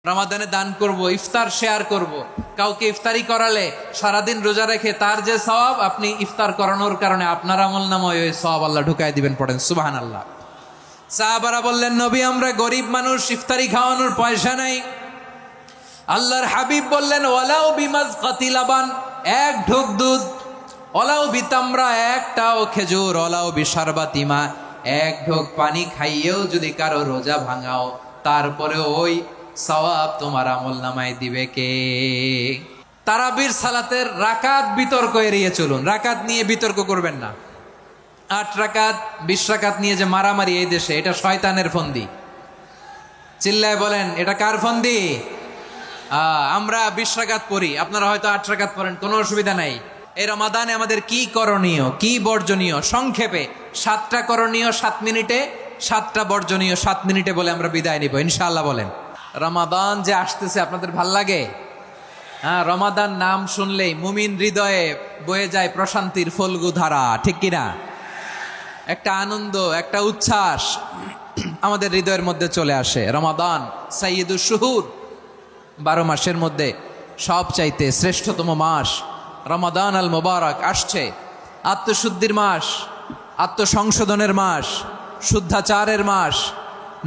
রমাদানে দান করব, ইফতার শেয়ার করব। কাউকে ইফতারি করালে সারাদিন রোজা রেখে তার যে সওয়াব, আপনি ইফতার করানোর কারণে আপনার আমলনামায় ওই সওয়াব আল্লাহ ঢুকাই দিবেন। পড়েন সুবহানাল্লাহ। সাহাবারা বললেন, নবী আমরা গরিব মানুষ, ইফতারি খাওয়ানোর পয়সা নাই। আল্লাহর হাবিব বললেন, ওয়ালাউ বিমাজকাতি লাবান, এক ঢোক দুধ, ওয়ালাউ বিতামরা, একটাও খেজুর, ওয়ালাউ বিশারবাতি মা, এক ঢোক পানি খাইয়েও যদি কারো রোজা ভাঙাও, তারপরে ওই সওয়াব তোমার আমলনামায় দিবে কে? তারাবির সালাতের রাকাত বিতর্ক এড়িয়ে চলুন। রাকাত নিয়ে বিতর্ক করবেন না। 8 রাকাত 20 রাকাত নিয়ে যে মারামারি এই দেশে, এটা শয়তানের ফন্দি। চিল্লায় বলেন, এটা কার ফন্দি? আমরা 20 রাকাত পড়ি, আপনারা হয়তো 8 রাকাত পড়েন, কোনো অসুবিধা নাই। এই রমাদানে আমাদের কি করণীয়, কি বর্জনীয়? সংক্ষেপে 7টা করণীয় 7 মিনিটে, 7টা বর্জনীয় 7 মিনিটে বলে আমরা বিদায় নিব ইনশাআল্লাহ। বলেন, রমাদান যে আসতেছে আপনাদের ভাল লাগে? রমাদান নাম শুনলেই মুমিন হৃদয়ে বয়ে যায় প্রশান্তির ফল্গু ধারা, ঠিক কিনা? একটা আনন্দ, একটা উচ্ছ্বাস আমাদের হৃদয়ের মধ্যে চলে আসে। রমাদান সাইয়্যিদুশ শুহুর, 12 মাসের মধ্যে সবচাইতে শ্রেষ্ঠতম মাস রমাদান আল মুবারক আসছে। আত্মশুদ্ধির মাস, আত্মসংশোধনের মাস, শুদ্ধাচারের মাস,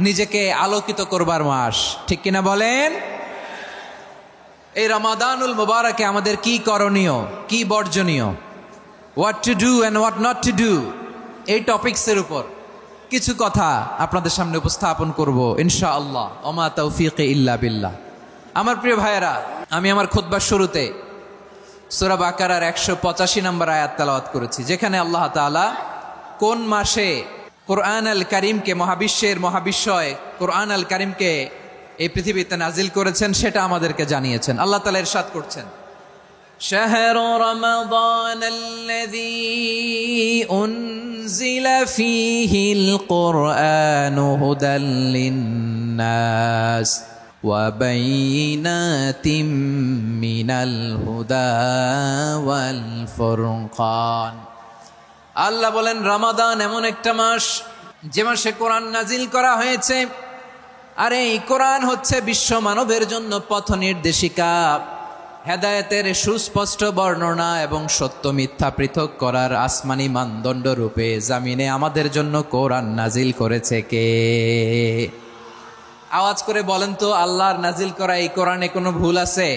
নিজেকে আলোকিত করবার মাস, ঠিক কিনা বলেন? এই রমাদানুল মুবারকে আমাদের কি করণীয়, কি বর্জনীয়, what to do and what not to do, এই টপিকসের উপর কিছু কথা আপনাদের সামনে উপস্থাপন করব ইনশাআল্লাহ। ওমা তাওফীকি ইল্লা বিল্লাহ। আমার প্রিয় ভাইয়েরা, আমি আমার খুতবার শুরুতে সূরা বাকারার 185 নম্বর আয়াত তেলাওয়াত করেছি, যেখানে আল্লাহ তাআলা কোন মাসে কোরআন আল কারীমকে, মহাবিশ্বের মহাবিশ্বয় কোরআন আল কারীমকে এই পৃথিবীতে নাজিল করেছেন সেটা আমাদেরকে জানিয়েছেন। আল্লাহ তাআলা ইরশাদ করছেন, শাহরু রমাদানাল্লাযী উনজিলা ফীহিল কুরআনু হুদাল লিন্নাস ওয়া বাইয়িনাতিম মিনাল হুদা ওয়াল ফুরকান। আল্লাহ বলেন, রমাদান এমন একটা মাস যে মাসে কোরআন নাজিল করা হয়েছে। আর এই কোরআন হচ্ছে বিশ্ব মানবের জন্য পথ নির্দেশিকা, হেদায়েতের সুস্পষ্ট বর্ণনা এবং সত্য মিথ্যা পৃথক করার আসমানি মানদণ্ড রূপে জামিনে আমাদের জন্য কোরআন নাজিল করেছে কে? আওয়াজ করে বলেন তো, আল্লাহর নাজিল করা এই কোরআনে কোনো ভুল আছে?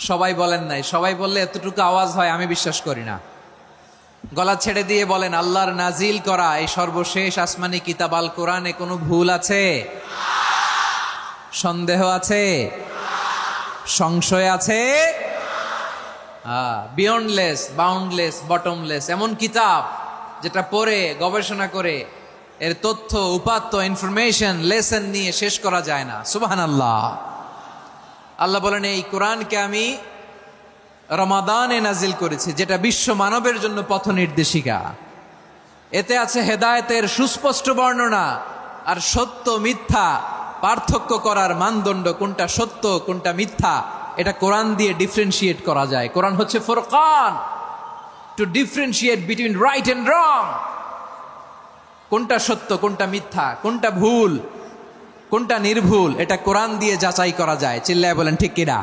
সবাই বলেন নাই। সবাই বললে এতটুকু আওয়াজ হয় আমি বিশ্বাস করি না। গলা ছেড়ে দিয়ে বলেন, আল্লাহর নাজিল করা এই সর্বশেষ আসমানি কিতাব আল কোরআনে কোনো ভুল আছে? সন্দেহ আছে? সংশয় আছে? বিয়ন্ডলেস, বাউন্ডলেস, বটমলেস, এমন কিতাব যেটা পড়ে গবেষণা করে এর তথ্য, উপাত্ত, ইনফরমেশন, লেসন নিয়ে শেষ করা যায় না। সুবহানাল্লাহ। আল্লাহ বলেন, এই কোরআনকে আমি রমাদানে নাজিল করেছি, যেটা বিশ্ব মানবের জন্য পথ নির্দেশিকা। এতে আছে হেদায়েতের সুস্পষ্ট বর্ণনা আর সত্য মিথ্যা পার্থক্য করার মানদণ্ড, কোনটা সত্য কোনটা মিথ্যা এটা কোরআন দিয়ে ডিফারেন্সিয়েট করা যায়। কোরআন হচ্ছে ফুরকান, to differentiate between right and wrong. কোনটা সত্য, কোনটা মিথ্যা, কোনটা ভুল, কোনটা নির্ভুল, এটা কোরআন দিয়ে যাচাই করা যায়। চিল্লায় বলেন ঠিক কিনা?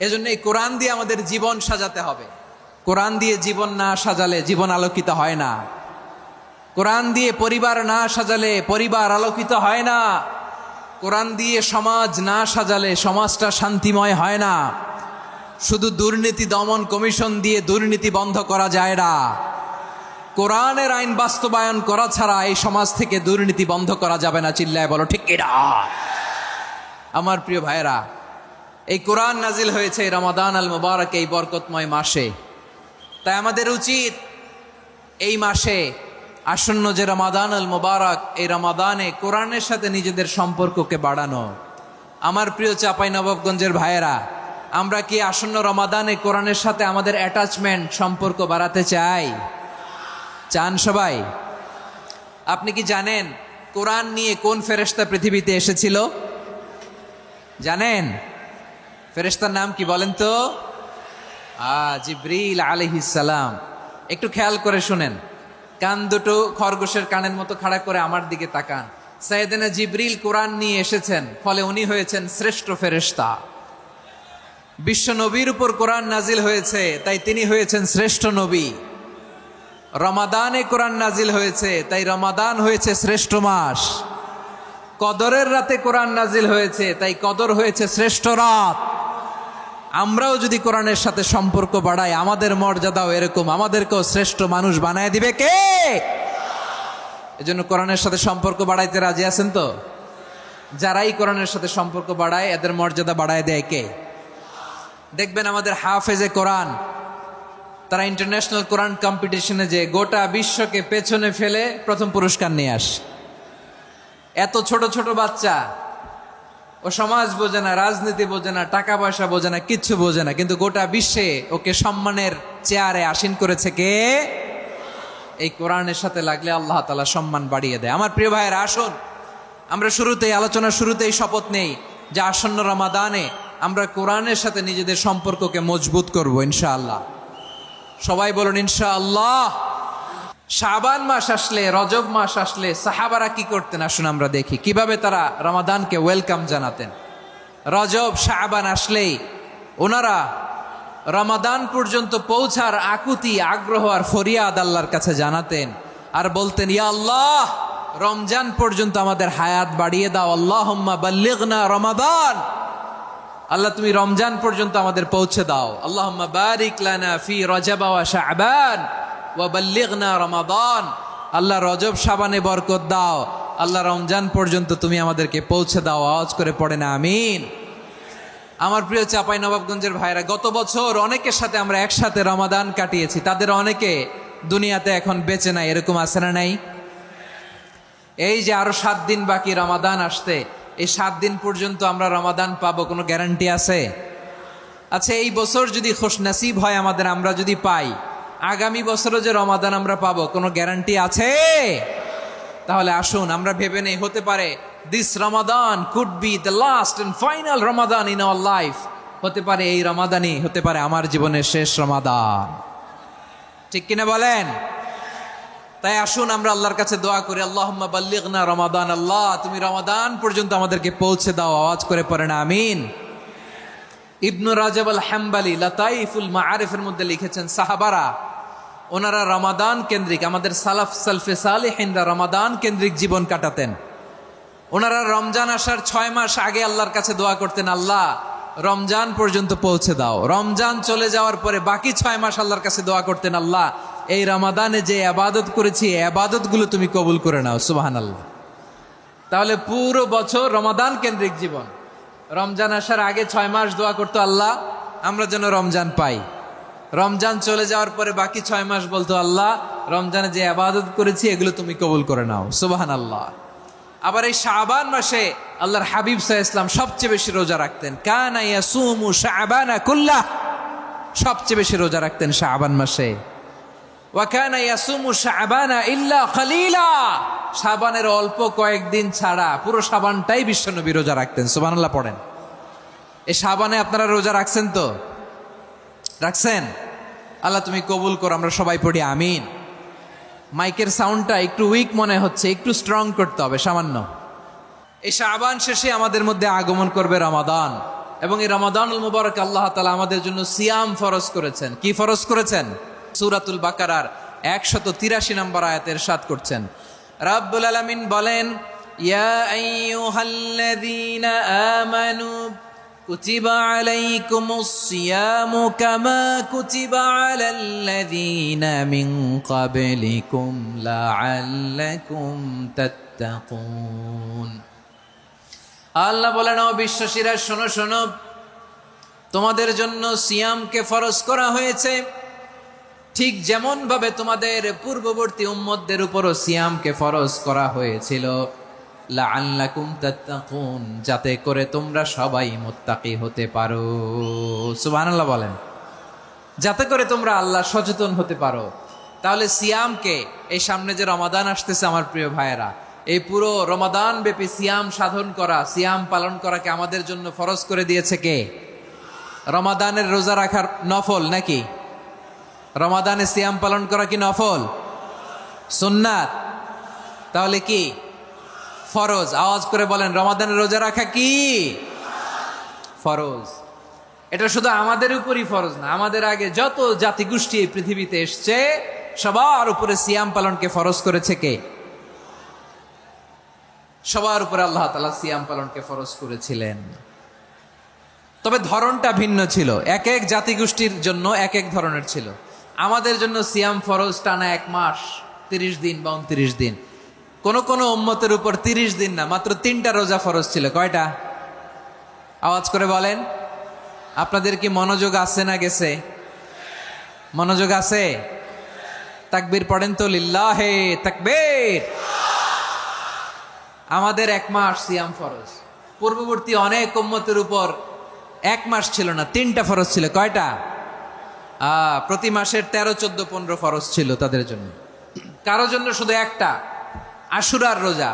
এজন্য এই কোরআন দিয়ে আমাদের জীবন সাজাতে হবে। কোরআন দিয়ে জীবন না সাজালে জীবন আলোকিত হয় না। কোরআন দিয়ে পরিবার না সাজালে পরিবার আলোকিত হয় না। কোরআন দিয়ে সমাজ না সাজালে সমাজটা শান্তিময় হয় না। শুধু দুর্নীতি দমন কমিশন দিয়ে দুর্নীতি বন্ধ করা যায় না। কোরআনের আইন বাস্তবায়ন করা ছাড়া এই সমাজ থেকে দুর্নীতি বন্ধ করা যাবে না। চিল্লায় বলো ঠিক কিনা? আমার প্রিয় ভাইরা, এই কোরআন নাজিল হয়েছে রমাদান আল মুবারক, এই বরকতময় মাসে। তাই আমাদের উচিত এই মাসে আসন্ন যে রমাদান আল মুবারক, এই রমাদানে কোরআনের সাথে নিজেদের সম্পর্ককে বাড়ানো। আমার প্রিয় চাঁপাইনবাবগঞ্জের ভাইয়েরা, আমরা কি আসন্ন রমাদানে কোরআনের সাথে আমাদের অ্যাটাচমেন্ট, সম্পর্ক বাড়াতে চাই? চান সবাই? আপনি কি জানেন কোরআন নিয়ে কোন ফেরেশতা পৃথিবীতে এসেছিল? জানেন? ফেরেশতার নাম কি বলেন তো? জিবরিল আলাইহিস সালাম। একটু খেয়াল করে শুনেন, কান দুটো খরগোশের কানের মতো খাড়া করে আমার দিকে তাকান। সাইয়েদনা জিবরিল কোরআন নিয়ে এসেছেন, ফলে উনি হয়েছেন শ্রেষ্ঠ ফেরেশতা। বিশ্ব নবীর উপর কোরআন নাজিল হয়েছে, তাই তিনি হয়েছেন শ্রেষ্ঠ নবী। রমাদানে কোরআন নাজিল হয়েছে, তাই রমাদান হয়েছে শ্রেষ্ঠ মাস। কদরের রাতে কোরআন নাজিল হয়েছে, তাই কদর হয়েছে শ্রেষ্ঠ রাত। আমরাও যদি কোরআনের সাথে সম্পর্ক বাড়াই, আমাদের মর্যাদাও এরকম, আমাদেরকেও শ্রেষ্ঠ মানুষ বানায় দিবে কে? এজন্য কোরআনের সাথে সম্পর্ক বাড়াইতে রাজি আছেন তো? যারাই কোরআনের সাথে সম্পর্ক বাড়ায়, এদের মর্যাদা বাড়ায় দেয় কে? দেখবেন আমাদের হাফেজে কোরআন, তারা ইন্টারন্যাশনাল কোরআন কম্পিটিশনে যে গোটা বিশ্বকে পেছনে ফেলে প্রথম পুরস্কার নিয়ে আসে। এত ছোট ছোট বাচ্চা, ও সমাজ বোঝে না, রাজনীতি বোঝে না, টাকা পয়সা বোঝে না, কিচ্ছু বোঝে না, কিন্তু গোটা বিশ্বে ওকে সম্মানের চেয়ারে আসীন করেছে কে? এই কোরআনের সাথে লাগলে আল্লাহ তাআলা সম্মান বাড়িয়ে দেয়। আমার প্রিয় ভাইয়েরা, আসুন আমরা আলোচনার শুরুতেই শপথ নেই যে আসন্ন রমাদানে আমরা কোরআনের সাথে নিজেদের সম্পর্ককে মজবুত করব ইনশাআল্লাহ। সবাই বলুন ইনশাআল্লাহ। শাবান মাস আসলে, রজব মাস আসলে সাহাবারা কি করতেন? আসুন আমরা দেখি কিভাবে তারা রমাদানকে ওয়েলকাম জানাতেন। রজব শাবান আসলেই ওনারা রমাদান পর্যন্ত পৌঁছার আকুতি, আগ্রহ আর ফরিয়াদ আল্লাহর কাছে জানাতেন আর বলতেন, ইয়া আল্লাহ, রমজান পর্যন্ত আমাদের হায়াত বাড়িয়ে দাও। আল্লাহুম্মা বাল্লিগনা রমাদান, আল্লাহ তুমি রমজান পর্যন্ত আমাদের পৌঁছে দাও। আল্লাহুম্মা বারিক লানা ফি রজব ওয়া শাবান ওয়া বাল্লিগনা রমাদান, আল্লাহ রজব শাবানে বরকত দাও, আল্লাহ রমজান পর্যন্ত তুমি আমাদেরকে পৌঁছে দাও। আওয়াজ করে পড়েন আমিন। আমার প্রিয় চাঁপাইনবাবগঞ্জের ভাইরা, গত বছর অনেকের সাথে আমরা একসাথে রমাদান কাটিয়েছি, তাদের অনেকে দুনিয়াতে এখন বেঁচে নাই, এরকম আছে না নাই? এই যে আরো 7 দিন বাকি রমাদান আসতে, এই 7 দিন পর্যন্ত আমরা রমাদান পাবো, কোনো গ্যারান্টি আছে? আচ্ছা, এই বছর যদি খুশনসিব হয় আমাদের, আমরা যদি পাই, আগামী বছরও যে রমাদান আমরা পাবো, কোনো গ্যারান্টি আছে? তাহলে আসুন আমরা ভেবে নেই, হতে পারে this Ramadan could be the last and final Ramadan in our life. হতে পারে এই রমাদানই হতে পারে আমার জীবনের শেষ রমাদান। ঠিক কিনা বলেন? তাই আসুন আমরা আল্লাহর কাছে দোয়া করি, আল্লাহুম্মা বাল্লিগনা রমাদান, আল্লাহ তুমি রমাদান পর্যন্ত আমাদেরকে পৌঁছে দাও। আওয়াজ করে পড়েন আমিন। ইবনু রাজব আল হাম্বালি লাতাইফুল মাআরিফের মধ্যে লিখেছেন, সাহাবারা ওনারা রমাদান কেন্দ্রিক, আমাদের সালফে সালেহিনরা রমাদান কেন্দ্রিক জীবন কাটাতেন। ওনারা রমজান আসার 6 মাস আগে আল্লাহর কাছে দোয়া করতেন, আল্লাহ রমজান পর্যন্ত পৌঁছে দাও। রমজান চলে যাওয়ার পরে বাকি 6 মাস আল্লাহর কাছে দোয়া করতেন, আল্লাহ এই রমাদানে যে ইবাদত করেছি, এই ইবাদতগুলো তুমি কবুল করে নাও। সুবহানাল্লাহ। তাহলে পুরো বছর রমাদান কেন্দ্রিক জীবন। রমজান আসার আগে 6 মাস দোয়া করতো, আল্লাহ আমরা যেন রমজান পাই। রমজান চলে যাওয়ার পরে বাকি 6 মাস বলতো, আল্লাহ রমজানে যে ইবাদত করেছি এগুলো তুমি কবুল করে নাও। সুবহানাল্লাহ। আবার এই শাবান মাসে আল্লাহর হাবিব সাল্লাল্লাহু আলাইহি ওয়াসাল্লাম সবচেয়ে বেশি রোজা রাখতেন। কানা ইয়াসুমু শাবানা কুল্লাহ, সবচেয়ে বেশি রোজা রাখতেন শাবান মাসে। ওয়া কানা ইয়াসুমু শাবানা ইল্লা কলিলা, শাবানের অল্প কয়েকদিন ছাড়া পুরো শাবানটাই বিশ্বনবী রোজা রাখতেন। সুবহানাল্লাহ পড়েন। এই শাবানে আপনারা রোজা রাখছেন তো? রাখছেন? আল্লাহ তুমি কবুল করো। আমরা সবাই পড়ি আমিন। মাইকের সাউন্ডটা একটু উইক মনে হচ্ছে, একটু স্ট্রং করতে হবে সামান্য। এই শাবান শেষে আমাদের মধ্যে আগমন করবে রমাদান, এবং এই রমাদানুল মুবারক আল্লাহ তাআলা আমাদের জন্য সিয়াম ফরজ করেছেন। কি ফরজ করেছেন? সূরাতুল বাকারার 183 নম্বর আয়াতে ইরশাদ করছেন, রাব্বুল আলামিন বলেন, ইয়া আইয়ুহাল্লাযীনা আমানু কুতিবা আলাইকুমুস সিয়ামু কামা কুতিবা আলাল্লাযীনা মিন ক্বাবলিকুম লাআল্লাকুম তাত্তাকুন। আল্লাহ বলেন, ও বিশ্বাসীরা শোনো শোনো, তোমাদের জন্য সিয়ামকে ফরজ করা হয়েছে, ঠিক যেমন ভাবে তোমাদের পূর্ববর্তী উম্মতদের উপরও সিয়ামকে ফরজ করা হয়েছিল, লাআল্লাকুম তাত্তাকুন, যাতে করে তোমরা সবাই মুত্তাকি হতে পারো। সুবহানাল্লাহ বলেন, যাতে করে তোমরা আল্লাহ সচেতন হতে পারো। তাহলে সিয়ামকে, এই সামনে যে রমাদান আসতেছে আমার প্রিয় ভাইয়েরা, এই পুরো রমাদান ব্যাপী সিয়াম সাধন করা, সিয়াম পালন করাকে আমাদের জন্য ফরজ করে দিয়েছে কে? রমাদানের রোজা রাখার নফল নাকি? রমাদানে সিয়াম পালন করা কি নফল? সুন্নাত? তাহলে কি ফরজ। আওয়াজ করে বলেন, রমাদানের রোজা রাখা কি ফরজ? এটা শুধু আমাদের উপরই ফরজ না, আমাদের আগে যত জাতিগোষ্ঠী এই পৃথিবীতে এসছে সবার উপরে সিয়াম পালনকে ফরজ করেছে কে? সবার উপরে আল্লাহ তাআলা সিয়াম পালনকে ফরজ করেছিলেন। তবে ধরনটা ভিন্ন ছিল, এক এক জাতিগোষ্ঠীর জন্য এক এক ধরনের ছিল। আমাদের জন্য সিয়াম ফরজ টানা 1 মাস 30 দিন বা 29 দিন। কোন কোন উম্মতের উপর 30 দিন না, মাত্র 3টা রোজা ফরজ ছিল। কয়টা? আওয়াজ করে বলেন। আপনাদের কি মনোযোগ আছে না গেছে? মনোযোগ আছে? তাকবীর পড়েন তো, লিল্লাহে তাকবীর। আমাদের 1 মাস সিয়াম ফরজ। পূর্ববর্তী অনেক উম্মতের উপর 1 মাস ছিল না, 3টা ফরজ ছিল। কয়টা? প্রতি মাসের 13, 14, 15 ফরজ ছিল তাদের জন্য। কারো জন্য শুধু একটা, আশুরার রোজা।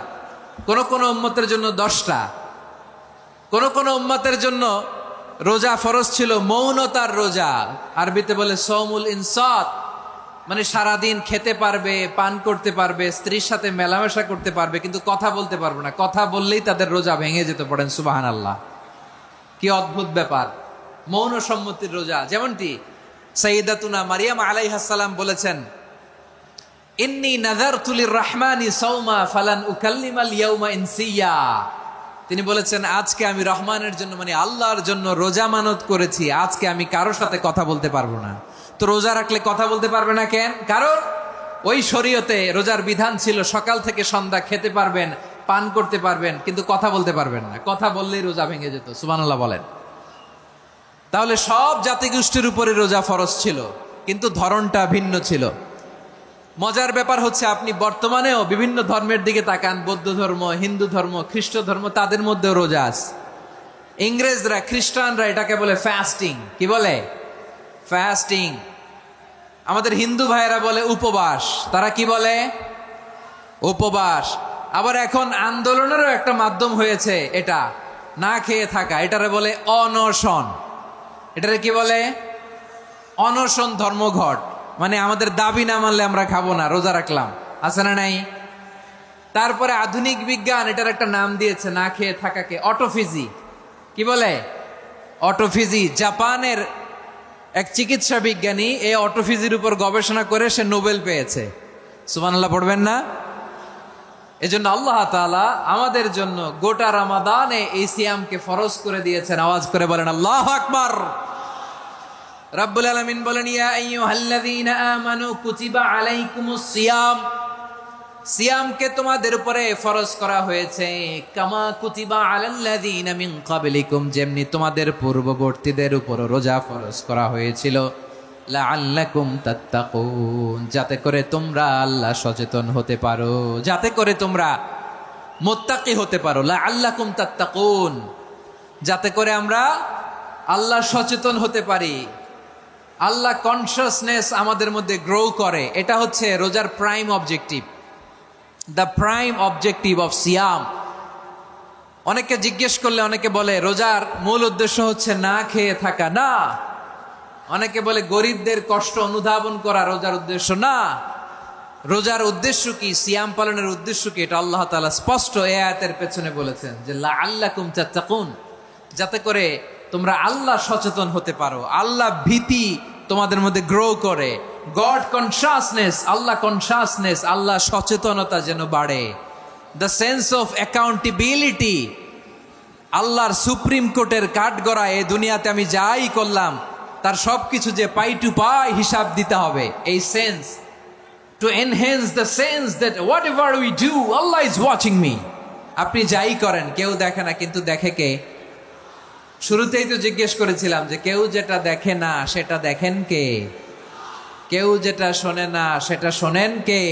কোন কোন উম্মতের জন্য 10টা। কোন কোন উম্মতের জন্য রোজা ফরজ ছিল মৌনতার রোজা, আরবিতে বলে সৌমুল ইনসাত, মানে সারাদিন খেতে পারবে, পান করতে পারবে, স্ত্রীর সাথে মেলামেশা করতে পারবে, কিন্তু কথা বলতে পারবে না। কথা বললেই তাদের রোজা ভেঙে যেতে। পড়েন সুবহানাল্লাহ। কি অদ্ভুত ব্যাপার! মৌন সম্মতির রোজা। যেমনটি সাইয়্যিদাতুনা মারিয়াম আলাইহিস সালাম বলেছেন, ইন্নী নাযারতু লির-রাহমানি সাওমা ফালান উকাল্লিমাল ইয়াওমা ইনসিয়া। তিনি বলেছেন, আজকে আমি রহমানের জন্য, মানে আল্লাহর জন্য রোজা মানত করেছি, আজকে আমি কারোর সাথে কথা বলতে পারবো না। তো রোজা রাখলে কথা বলতে পারবে না কেন? কারণ ওই শরীয়তে রোজার বিধান ছিল সকাল থেকে সন্ধ্যা খেতে পারবেন, পান করতে পারবেন, কিন্তু কথা বলতে পারবেন না। কথা বললেই রোজা ভেঙে যেত। সুবহানাল্লাহ বলেন। তাহলে সব জাতিগোষ্ঠীর উপরে রোজা ফরজ ছিল, কিন্তু ধরনটা ভিন্ন ছিল। মজার ব্যাপার হচ্ছে, আপনি বর্তমানেও বিভিন্ন ধর্মের দিকে তাকান, বৌদ্ধ ধর্ম, হিন্দু ধর্ম, খ্রিস্ট ধর্ম, তাদের মধ্যেও রোজা আছে। ইংরেজরা, খ্রিস্টানরা এটাকে বলে ফাস্টিং। কি বলে? ফাস্টিং। আমাদের হিন্দু ভাইয়েরা বলে উপবাস। তারা কি বলে? উপবাস। আবার এখন আন্দোলনেরও একটা মাধ্যম হয়েছে এটা, না খেয়ে থাকা। এটারে বলে অনশন। এটারে কি বলে? অনশন ধর্মঘট। মানে আমাদের দাবি না মানলে আমরা খাবো না, রোজা রাখলাম। আছে না নাই? তারপরে আধুনিক বিজ্ঞান এটার একটা নাম দিয়েছে না খেয়ে থাকাকে, অটোফিজি। কি বলে? অটোফিজি। জাপানের এক চিকিৎসা বিজ্ঞানী এই অটোফিজির উপর গবেষণা করে সে নোবেল পেয়েছে। সুবহানাল্লাহ পড়বেন না? এজন্য আল্লাহ তাআলা আমাদের জন্য গোটা রমাদানে এই সিয়ামকে ফরজ করে দিয়েছেন। আওয়াজ করে বলেন আল্লাহু আকবার। রাব্বুল আলামিন বলেন, ইয়া আইয়ুহাল্লাযীনা আমানু কুতিবা আলাইকুমুস সিয়াম। সিয়ামকে তোমাদের উপরে ফরজ করা হয়েছে, কামা কুতিবা আলাল্লাযীনা মিন ক্বাবলিকুম, যেমনি তোমাদের পূর্ববর্তীদের উপর রোজা ফরজ করা হয়েছিল, লাআল্লাকুম তাত্তাকুন, যাতে করে তোমরা আল্লাহ সচেতন হতে পারো, যাতে করে তোমরা মুত্তাকি হতে পারো। লাআল্লাকুম তাত্তাকুন, যাতে করে আমরা আল্লাহ সচেতন হতে পারি, আল্লাহ কনসিয়াসনেস আমাদের মধ্যে গ্রো করে। এটা হচ্ছে রোজার prime objective, the prime objective of সিয়াম। অনেকে জিজ্ঞেস করলে অনেকে বলে রোজার মূল উদ্দেশ্য হচ্ছে না খেয়ে থাকা। না। অনেকে বলে গরিবদের কষ্ট অনুধাবন করা রোজার উদ্দেশ্য। না। রোজার উদ্দেশ্য কি? সিয়াম পালনের উদ্দেশ্য কি? এটা আল্লাহ তাআলা স্পষ্ট এই আয়াতের পেছনে বলেছেন যে লাআল্লাকুম তাত্তাকুন, যাতে করে তোমরা আল্লাহ সচেতন হতে পারো, আল্লাহ ভীতি তোমাদের মধ্যে গ্রো করে, গড কনসিয়াসনেস, আল্লাহ কনসিয়াসনেস, আল্লাহ সচেতনতা যেন বাড়ে, দ্য সেন্স অফ অ্যাকাউন্টেবিলিটি। আল্লাহর সুপ্রিম কোর্টের কাঠগড়া এই দুনিয়াতে আমি যাই করলাম তার সবকিছু যে পাই টু পাই হিসাব দিতে হবে, এই sense, to enhance the sense that what ever we do Allah is watching me. আপনি যাই করেন কেউ দেখে না, কিন্তু দেখে কে? শুরুতেই তো জিজ্ঞেস করেছিলাম যে কেউ যেটা দেখে না সেটা দেখেন কে? কেউ যেটা শোনে না সেটা শোনেন কে?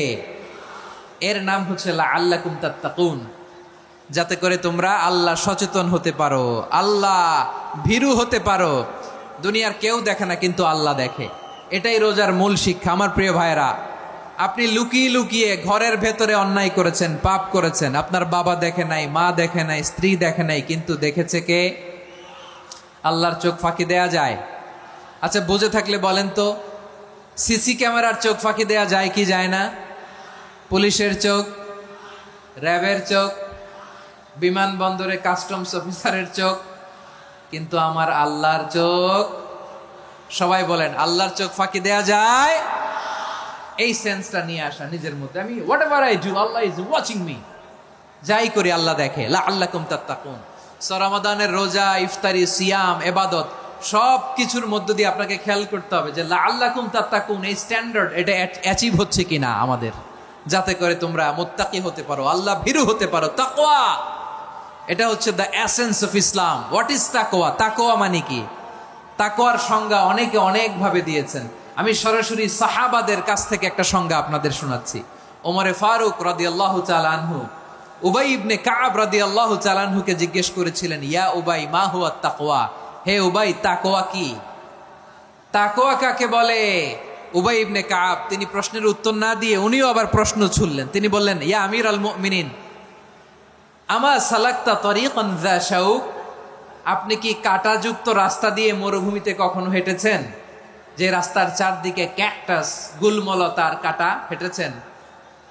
এর নাম হচ্ছে লাআল্লাকুম তাত্তাকুন, যাতে করে তোমরা আল্লাহ সচেতন হতে পারো, আল্লাহ ভীরু হতে পারো। দুনিয়ার কেউ দেখে না, কিন্তু আল্লাহ দেখে। এটাই রোজার মূল শিক্ষা। আমার প্রিয় ভাইরা, আপনি লুকিয়ে লুকিয়ে ঘরের ভেতরে অন্যায় করেছেন, পাপ করেছেন, আপনার বাবা দেখে নাই, মা দেখে নাই, স্ত্রী দেখে নাই, কিন্তু দেখেছে কে? আল্লাহর চোখ ফাঁকি দেয়া যায়? আচ্ছা, বুঝে থাকলে বলেন তো, সিসি ক্যামেরার চোখ ফাঁকি দেয়া যায় কি যায় না? পুলিশের চোখ, র্যাবের চোখ, বিমানবন্দরে কাস্টমস অফিসারের চোখ, কিন্তু আমার আল্লাহর চোখ। সবাই বলেন, আল্লাহর চোখ ফাঁকি দেয়া যায়? এই সেন্সটা নিয়ে আসা নিজের মধ্যে, আমি what ever I do Allah is watching me, যাই করি আল্লাহ দেখে। লাআল্লাকুম তাত্তাকুন। রমাদানের রোজা, ইফতারি, সিয়াম, ইবাদত সব কিছুর মধ্য দিয়ে আপনাকে খেয়াল করতে হবে যে লাআল্লাকুম তাত্তাকুন এই স্ট্যান্ডার্ড এটা অ্যাচিভ হচ্ছে কিনা আমাদের, যাতে করে তোমরা মুত্তাকি হতে পারো, আল্লাহ ভীরু হতে পারো। তাকওয়া, এটা হচ্ছে the essence of Islam. What is তাকওয়া? তাকওয়া মানে কি? তাকওয়ার সংজ্ঞা অনেকে অনেক ভাবে দিয়েছেন। আমি সরাসরি সাহাবাদের কাছ থেকে একটা সংজ্ঞা আপনাদের শোনাচ্ছি। ওমরে ফারুক রাদিয়াল্লাহু তাআলা আনহু উবাই ইবনে কাব রাদিয়াল্লাহু তাআলা আনহুকে জিজ্ঞেস করেছিলেন, ইয়া উবাই মা হুয়া তাকওয়া? হে উবাই, তাকওয়া কি? তাকওয়া কাকে বলে? উবাই ইবনে কাব তিনি প্রশ্নের উত্তর না দিয়ে উনিও আবার প্রশ্ন ছুড়লেন। তিনি বললেন, ইয়া আমির আল মুমিনিন, আমা সালাকতা তরিকান যা শাউক? আপনি কি কাঁটাযুক্ত রাস্তা দিয়ে মরুভূমিতে কখনো হেঁটেছেন? যে রাস্তার চারদিকে ক্যাকটাস, গুলমলতার কাঁটা, হেঁটেছেন?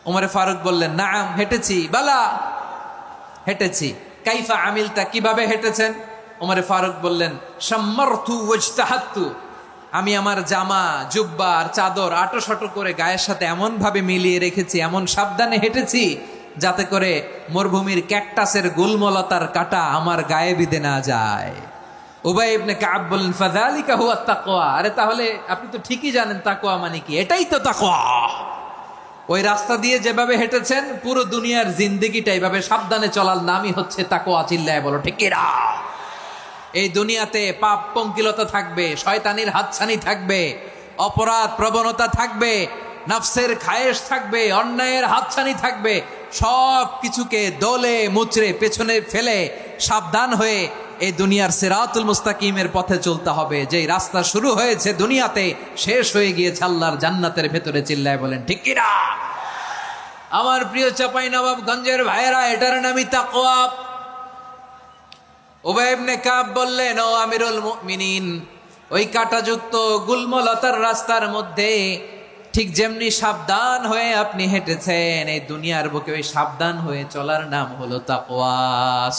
ওমরে ফারুক বললেন, নাম, হেঁটেছি। বালা, হেঁটেছি। কাইফা আমিলতা, কিভাবে হেঁটেছেন? ওমরে ফারুক বললেন, শাম্মারতু ওয়াজতাহাত্তু, আমি আমার জামা, জুব্বা আর চাদর আটোসাটো করে গায়ের সাথে এমন ভাবে মিলিয়ে রেখেছি, এমন সাবধানে হেঁটেছি যাতে করে মরুভূমির ক্যাকটাসের গুলমলতার কাঁটা আমার গায়ে বিঁধে না যায়। উবাই ইবনে কাব বললেন, ফাযালিকা হুয়া তাকওয়া। আরে তাহলে আপনি তো ঠিকই জানেন তাকওয়া মানে কি, এটাই তো তাকওয়া। ওই রাস্তা দিয়ে যেভাবে হেঁটেছেন, পুরো দুনিয়ার জিন্দেগিটা এইভাবে সাবধানে চলার নামই হচ্ছে তাকওয়া। চিল্লায় বলো ঠিক কিনা? এই দুনিয়াতে পাপ পঙ্কিলতা থাকবে, শয়তানির হাতছানি থাকবে, অপরাধ প্রবণতা থাকবে, নফসের খায়েশ থাকবে, অন্যায়ের হাতছানি থাকবে। সব কিছুকে দলে মুচড়ে পেছনে ফেলে সাবধান হয়ে এই দুনিয়ার সিরাতুল মুস্তাকিমের পথে চলতে হবে। যেই রাস্তা শুরু হয়েছে দুনিয়াতে, শেষ হয়ে গিয়েছে আল্লাহর জান্নাতের ভেতরে। চিল্লায় বলেন ঠিক কিনা? আমার প্রিয় চাঁপাইনবাবগঞ্জের ভাইয়েরা, এটার নামই তাকওয়া। উবাই ইবনে কাব বললেন, ও আমিরুল মুমিনিন, ওই কাঁটাযুক্ত গুলমলতার রাস্তার মধ্যে ঠিক যেমনি সাবধান হয়ে আপনি হেঁটেছেন, এই দুনিয়ার বুকে ওই সাবধান হয়ে চলার নাম হলো তাকওয়া।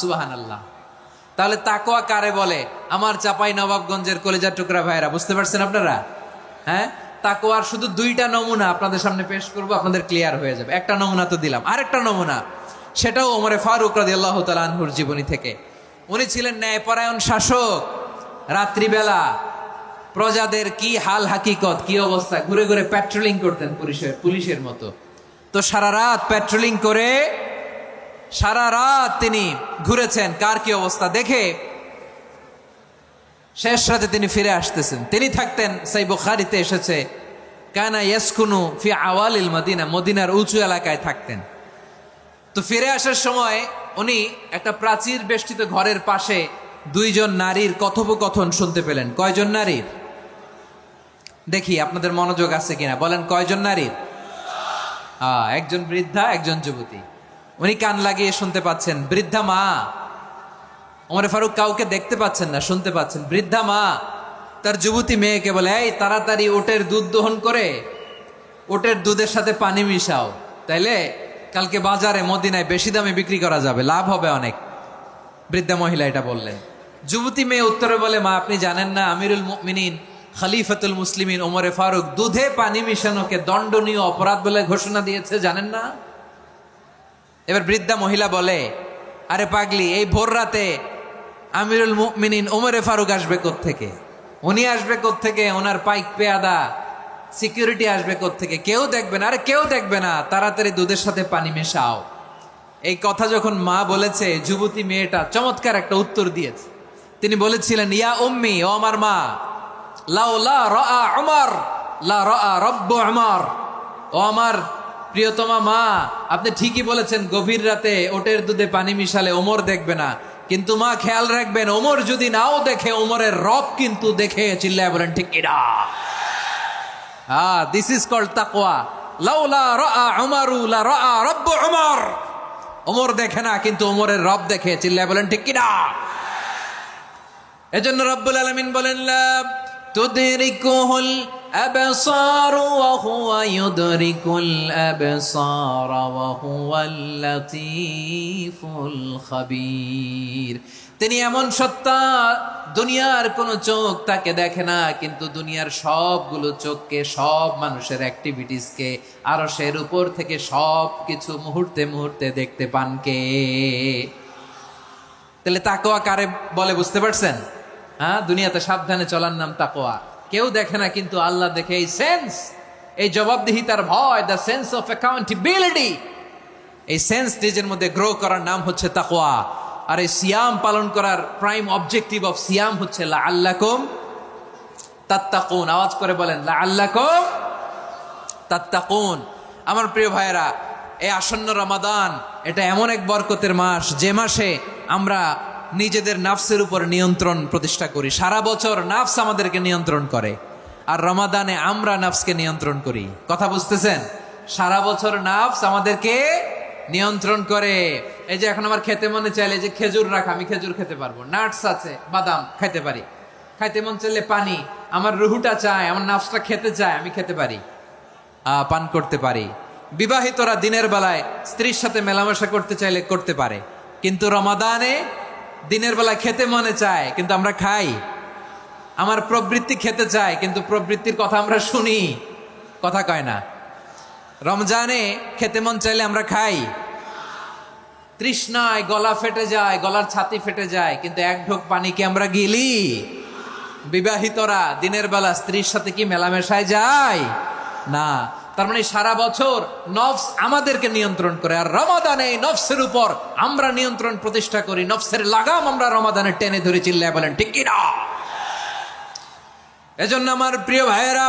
সুবহানাল্লাহ। তাহলে তাকওয়া কারে বলে? আমার চাঁপাইনবাবগঞ্জের কলিজার টুকরা ভাইয়েরা, বুঝতে পারছেন আপনারা? হ্যাঁ, তাকওয়ার শুধু দুইটা নমুনা আপনাদের সামনে পেশ করব, আপনাদের ক্লিয়ার হয়ে যাবে। একটা নমুনা তো দিলাম, আরেকটা নমুনা, সেটাও ওমরে ফারুক রাদিয়াল্লাহু তাআলা আনহুর জীবনী থেকে। উনি ছিলেন ন্যায়পরায়ণ শাসক। রাত্রিবেলা প্রজাদের কি হাল হাকিকত, কি অবস্থা, ঘুরে ঘুরে প্যাট্রোলিং করতেন পুলিশের মতো। তো সারা রাত প্যাট্রোলিং করে সারা রাত তিনি ঘুরেছেন কার কি অবস্থা দেখে। শেষ রাতে তিনি ফিরে আসতেছেন। তিনি থাকতেন, সেই বুখারীতে এসেছে, কানা ইয়াসকুনু ফি আওয়ালিল মদিনা, মদিনার উঁচু এলাকায় থাকতেন। তো ফিরে আসার সময় উনি একটা প্রাচীর বেষ্টিত ঘরের পাশে দুইজন নারীর কথোপকথন শুনতে পেলেন। কয়জন নারীর? দেখি আপনাদের মনোযোগ আছে কিনা, বলেন কয়জন নারীর? একজন বৃদ্ধা, একজন যুবতী। উনি কান লাগিয়ে শুনতে পাচ্ছেন। বৃদ্ধা মা, ওমর ফারুক কাউকে দেখতে পাচ্ছেন না, শুনতে পাচ্ছেন। বৃদ্ধা মা তার যুবতী মেয়েকে বলে, এই তাড়াতাড়ি ওটের দুধ দহন করে ওটের দুধের সাথে পানি মিশাও, তাইলে কালকে বাজারে মদিনায় বেশি দামে বিক্রি করা যাবে, লাভ হবে অনেক। বৃদ্ধা মহিলা এটা বললেন। যুবতী মেয়ে উত্তরে বলে, মা আপনি জানেন না আমিরুল মুমিনিন খলিফাতুল মুসলিমিন ওমরে ফারুক দুধে পানি মিশানোকে দণ্ডনীয় অপরাধ বলে ঘোষণা দিয়েছে, জানেন না? এবার বৃদ্ধা মহিলা বলে, আরে পাগলি, এই ভোর রাতে আমিরুল মুমিনিন ওমরে ফারুক আসবে কোত্থেকে? উনি আসবে কোত্থেকে? ওনার পাইক পেয়াদা সিকিউরিটি আসবে কোত্থেকে? কেউ দেখবে না। আরে কেউ দেখবে না, তাড়াতাড়ি দুধের সাথে পানি মেশাও। এই কথা যখন মা বলেছে, যুবতী মেয়েটা চমৎকার একটা উত্তর দিয়েছে। তিনি বলেছিলেন, ইয়া উম্মি, ও আমার মা, লাউলা রাআ উমর লা রাআ রব্বু উমর। ও আমার প্রিয়তমা মা, আপনি ঠিকই বলেছেন, গভীর রাতে ওটের দুধে পানি মিশালে ওমর দেখবে না, কিন্তু মা খেয়াল রাখবেন, ওমর যদি নাও দেখে, ওমরের রব কিন্তু দেখে। চিল্লায় বলেন ঠিক কিনা? দিস ইজ কল্ড তাকওয়া। লাউলা রাআ উমরু লা রাআ রব্বু উমর। ওমর দেখে না, কিন্তু ওমরের রব দেখে। চিল্লায় বলেন ঠিক কিনা? এজন্য রব্বুল আলামিন বলেন, লা তুদরিকুহুল الأبصار وهو يدرك الأبصار وهو اللطيف الخبير। তিনি এমন সত্তা, দুনিয়ার কোনো চোখ তাকে দেখে না, কিন্তু দুনিয়ার সবগুলো চোখকে, সব মানুষের অ্যাক্টিভিটিসকে আরশের উপর থেকে সব কিছু মুহূর্তে মুহূর্তে দেখতে পান কে? তাহলে তাকওয়া কারে বলে বুঝতে পারছেন? হ্যাঁ, দুনিয়াতে সাবধানে চলার নাম তাকওয়া। কেউ দেখে না, কিন্তু আল্লাহ দেখে। এই সেন্স, এই জবাবদিহিতার ভয়, দ্য সেন্স অফ অ্যাকাউন্টেবিলিটি, এই সেন্স নিজের মধ্যে গ্রো করার নাম হচ্ছে তাকওয়া। আর এই সিয়াম পালন করার প্রাইম অবজেক্টিভ অফ সিয়াম হচ্ছে লাআল্লাকুম তাত্তাকুন। আওয়াজ করে বলেন, লাআল্লাকুম তাত্তাকুন। আমার প্রিয় ভাইয়েরা, এই আসন্ন রমাদান এটা এমন এক বরকতের মাস, যে মাসে আমরা নিজেদের নাফসের উপর নিয়ন্ত্রণ প্রতিষ্ঠা করি। সারা বছর নাফস আমাদেরকে নিয়ন্ত্রণ করে, আর রমাদানে আমরা নাফসকে নিয়ন্ত্রণ করি। কথা বুঝতেছেন? সারা বছর নাফস আমাদেরকে নিয়ন্ত্রণ করে। এই যে এখন আমার খেতে মনে চাইলে যে খেজুর রাখ, আমি খেজুর খেতে পারবো, নাটস আছে, বাদাম খাইতে পারি। খাইতে মন চাইলে পানি, আমার রুহুটা চায়, আমার নাফসটা খেতে চায়, আমি খেতে পারি, পান করতে পারি। বিবাহিতরা দিনের বেলায় স্ত্রীর সাথে মেলামেশা করতে চাইলে করতে পারে, কিন্তু রমাদানে দিনের বেলায় খেতে মনে চায়, কিন্তু আমরা খাই। আমার প্রবৃত্তি খেতে চায়, কিন্তু প্রবৃত্তির কথা আমরা শুনি, কথা কয় না। রমজানে খেতে মন চাইলে আমরা খাই, তৃষ্ণায় গলা ফেটে যায়, গলার ছাতি ফেটে যায়, কিন্তু এক ঢোক পানি কি আমরা গিলি? বিবাহিতরা দিনের বেলা স্ত্রীর সাথে কি মেলামেশায় যায়? না। তার মানে সারা বছর নফস আমাদেরকে নিয়ন্ত্রণ করে, আর রমাদানে এই নফসের উপর আমরা নিয়ন্ত্রণ প্রতিষ্ঠা করি। নফসের লাগাম আমরা রমাদানে টেনে ধরে, চিল্লায় বলেন ঠিক কি না? এজন্য আমার প্রিয় ভাইয়েরা,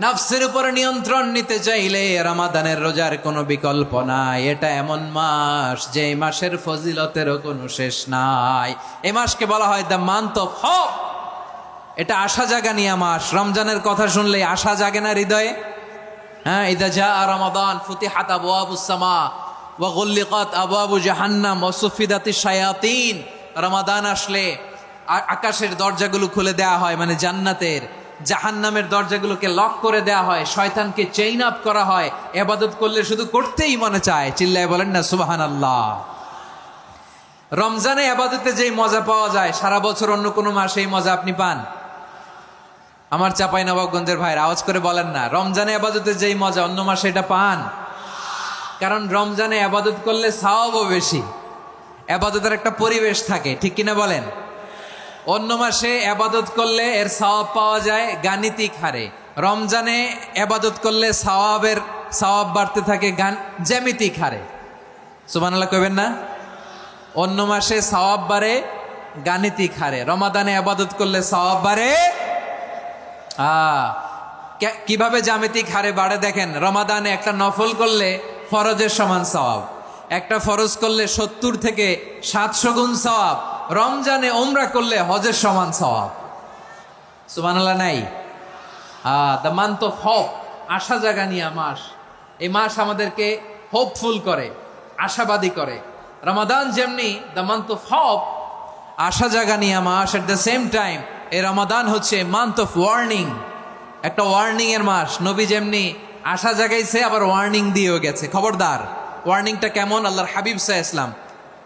নফসের উপর নিয়ন্ত্রণ নিতে চাইলে রমাদানের রোজার কোনো বিকল্প নাই। এটা এমন মাস, যে মাসের ফজিলতেরও কোনো শেষ নাই। এই মাসকে বলা হয় দ্য মান্থ অফ হোপ। এটা আশা জাগানিয়া মাস। রমজানের কথা শুনলে আশা জাগে না হৃদয়ে? হ্যাঁ, ইদা জা রমাদান ফুতিহাত আবওয়াবুস সামা ওয়া গুল্লিকাত আবওয়াবু জাহান্নাম ওয়া সুফিদাতিশ শায়াতিন। রমাদান আসলে আকাশের দরজাগুলো খুলে দেয়া হয়, মানে জান্নাতের। জাহান্নামের দরজাগুলোকে লক করে দেয়া হয়, শয়তানকে চেইন আপ করা হয়। ইবাদত করলে শুধু করতেই মনে চায়, চিল্লায় বলেন না সুবহানাল্লাহ। রমজানে ইবাদতে যেই মজা পাওয়া যায়, সারা বছর অন্য কোনো মাসে এই মজা আপনি পান? আমার চাঁপাইনবাবগঞ্জের ভাইরা আওয়াজ করে বলেন না, রমজানে ইবাদতে যেই মজা অন্য মাসে এটা পান? কারণ রমজানে ইবাদত করলে সওয়াবও বেশি, ইবাদতের একটা পরিবেশ থাকে, ঠিক কিনা বলেন? অন্য মাসে ইবাদত করলে এর সওয়াব পাওয়া যায় গাণিতিক হারে, রমজানে ইবাদত করলে সওয়াব বাড়তে থাকে জ্যামিতিক হারে। সুবহানাল্লাহ কইবেন না? অন্য মাসে সওয়াব বাড়ে গাণিতিক হারে, রমাদানে ইবাদত করলে সওয়াব বাড়ে কিভাবে জ্যামিতিক হারে বাড়ে দেখেন। রমাদানে একটা নফল করলে ফরজের সমান সওয়াব, একটা ফরজ করলে 70 থেকে 700 গুণ সওয়াব, রমজানে ওমরা করলে হজের সমান সওয়াব। সুবহানাল্লাহ নাই? দ্য মান্থ অফ হোপ, আশা জাগানিয়া মাস। এই মাস আমাদেরকে হোপফুল করে, আশাবাদী করে। রমাদান যেমনি দ্য মান্থ অফ হোপ, আশা জাগানিয়া মাস, এট দ্য সেম টাইম এই রমাদান হচ্ছে মান্থ অফ ওয়ার্নিং, একটা ওয়ার্নিং এর মাস। নবী যেমনি আশা জাগাইছে, আবার ওয়ার্নিং দিয়েও গেছে, খবরদার। ওয়ার্নিংটা কেমন? আল্লাহর হাবিব সাল্লাল্লাহু আলাইহি ওয়াসাল্লাম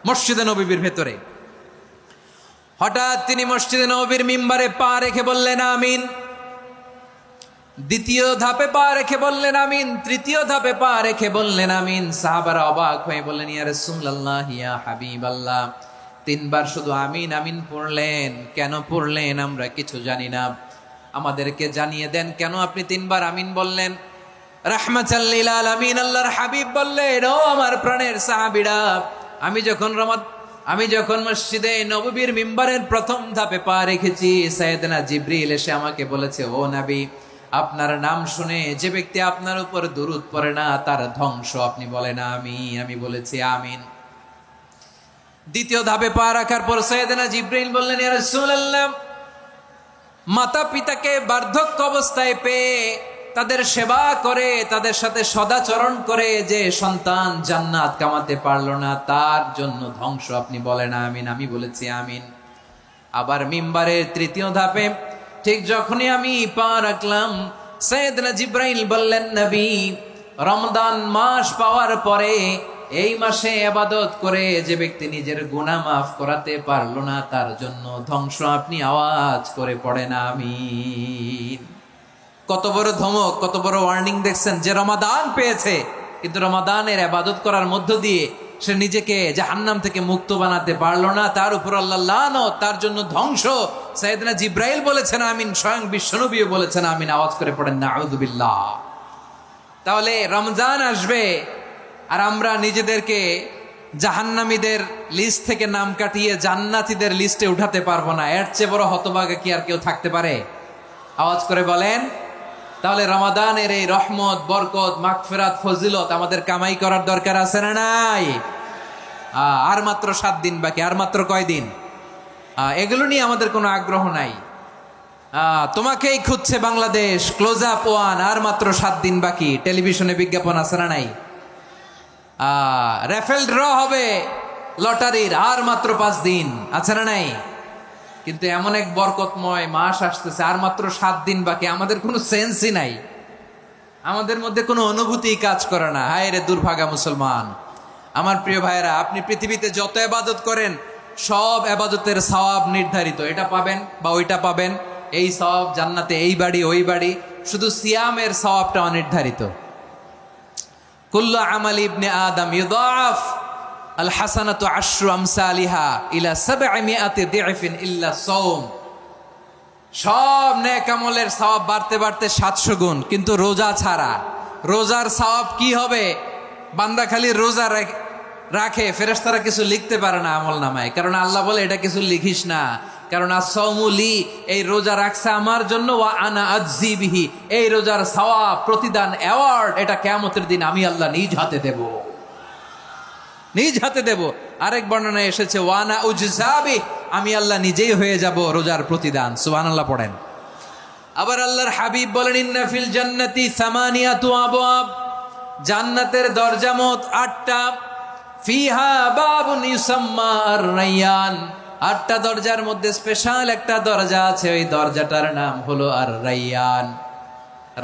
মসজিদে নববীর ভেতরে, হঠাৎ তিনি মসজিদে নববীর মিম্বারে পা রেখে বললেন আমিন। দ্বিতীয় ধাপে পা রেখে বললেন আমিন, তৃতীয় ধাপে পা রেখে বললেন আমিন। সাহাবারা অবাক হয়ে বললেন, ইয়া রাসূলুল্লাহ, ইয়া হাবিবাল্লাহ, 3 বার শুধু আমিন আমিন পড়লেন, কেন পড়লেন আমরা কিছু জানি না, আমাদেরকে জানিয়ে দেন কেন আপনি 3 বার আমিন বললেন। রাহমাতাল লিল আলামিন আল্লাহর হাবিব বললেন, ও আমার প্রাণের সাহাবীরা, আমি যখন মসজিদে নববীর মিম্বারের প্রথম ধাপে পা রেখেছি, সাইয়েদনা জিবরিল এসে আমাকে বলেছে, ও নবী, আপনার নাম শুনে যে ব্যক্তি আপনার উপর দুরূদ পড়ে না তার ধ্বংস আপনি বলেন আমিন। আমি বলেছি আমিন। দ্বিতীয় ধাপে পা রাখার পর সাইয়েদনা জিবরিল বললেন, ইয়া রাসূলুল্লাহ, মাতা পিতাকে বার্ধক্য অবস্থায় পেয়ে তাদের সেবা করে, তাদের সাথে সদাচরণ করে যে সন্তান জান্নাত কামাতে পারলো না, তার জন্য ধ্বংস আপনি বলেন আমিন। আমি বলেছি আমিন। আবার মিম্বারের তৃতীয় ধাপে ঠিক যখনই আমি পা রাখলাম, সাইয়েদনা জিব্রাইল বললেন, নবী, রমজান মাস পাওয়ার পরে এই মাসে ইবাদত করে যে ব্যক্তি নিজের গুনাহ মাফ করাতে পারলো না, তার জন্য ধ্বংস আপনি আওয়াজ করে পড়েন আমিন। কত বড় ধমক, কত বড় ওয়ার্নিং দেখছেন! যে রমাদান পেয়েছে, কিন্তু রমাদানের ইবাদত করার মধ্য দিয়ে সে নিজেকে জাহান্নাম থেকে মুক্ত বানাতে পারলো না, তার উপর আল্লাহ লানত, তার জন্য ধ্বংস। সাইয়েদনা জিব্রাইল বলেছেন আমিন, স্বয়ং বিশ্বনবীও বলেছেন আমিন। আওয়াজ করে পড়েন নাউযুবিল্লাহ। তাহলে রমজান আসবে আর আমরা নিজেদেরকে জাহান্নামীদের লিস্ট থেকে নাম কাটিয়ে জান্নাতীদের লিস্টে উঠাতে পারবো না। এর চেয়ে বড় হতভাগা কি আর কেউ থাকতে পারে? আওয়াজ করে বলেন। তাহলে রমাদানের এই রহমত, বরকত, মাগফিরাত, ফজিলত আমাদের কামাই করার দরকার আছে না নাই? আর মাত্র 7 দিন বাকি। আর মাত্র কয় দিন? এগুলো নিয়ে আমাদের কোনো আগ্রহ নাই। তোমাকেই খুঁজছে বাংলাদেশ, ক্লোজ আপ ওয়ান, আর মাত্র 7 দিন বাকি। টেলিভিশনে বিজ্ঞাপন আছে না নাই? রেফেল ড্র হবে লটারির, আর মাত্র 5 দিন, আছে না নাই? কিন্তু এমন এক বরকতময় মাস আসতেছে, আর মাত্র 7 দিন বাকি। আমাদের কোনো সেন্সই নাই, আমাদের মধ্যে কোনো অনুভূতি কাজ করে না। হায় রে দুর্ভাগা মুসলমান! আমার প্রিয় ভাইরা, আপনি পৃথিবীতে যত ইবাদত করেন, সব ইবাদতের সওয়াব নির্ধারিত। এটা পাবেন বা ওইটা পাবেন, এই সওয়াব জান্নাতে, এই বাড়ি ওই বাড়ি। শুধু সিয়ামের সওয়াবটা অনির্ধারিত। কুল্লু আমাল ইবনে আদম ইউদাফ আল হাসানাতু আশরু আমসালিহা ইলা 700 দি'ফিন ইল্লা সাওম। সব নেক আমলের সওয়াব বাড়তে বাড়তে 700 গুণ, কিন্তু রোজা ছাড়া। রোজার সওয়াব কি হবে? বান্দা খালি রোজা রাখে, ফেরেশতারা কিছু লিখতে পারে না আমল নামায়, কারণ আল্লাহ বলে এটা কিছু লিখিস না, কারণ আস-সাওমু লি, এই রোজা রাখছে আমার জন্য, ওয়া আনা আজজি বিহি, এই রোজার সওয়াব, প্রতিদান, অ্যাওয়ার্ড, এটা কিয়ামতের দিন আমি আল্লাহ নিজ হাতে দেব, নিজ হাতে দেব। আরেক বর্ণনায় এসেছে ওয়ানা উজজাবি, আমি আল্লাহ নিজেই হয়ে যাব রোজার প্রতিদান। সুবহানাল্লাহ পড়েন। আবার আল্লাহর হাবিব বলেন, ইন্না ফিল জান্নাতি সামানিয়াতু আবওয়াব, জান্নাতের দরজা মোট 8টা। ফিহা বাবুন ইউসাম্মা আর-রায়্যান, 8টা দরজার মধ্যে স্পেশাল একটা দরজা আছে, ওই দরজাটার নাম হলো আর-রায়্যান।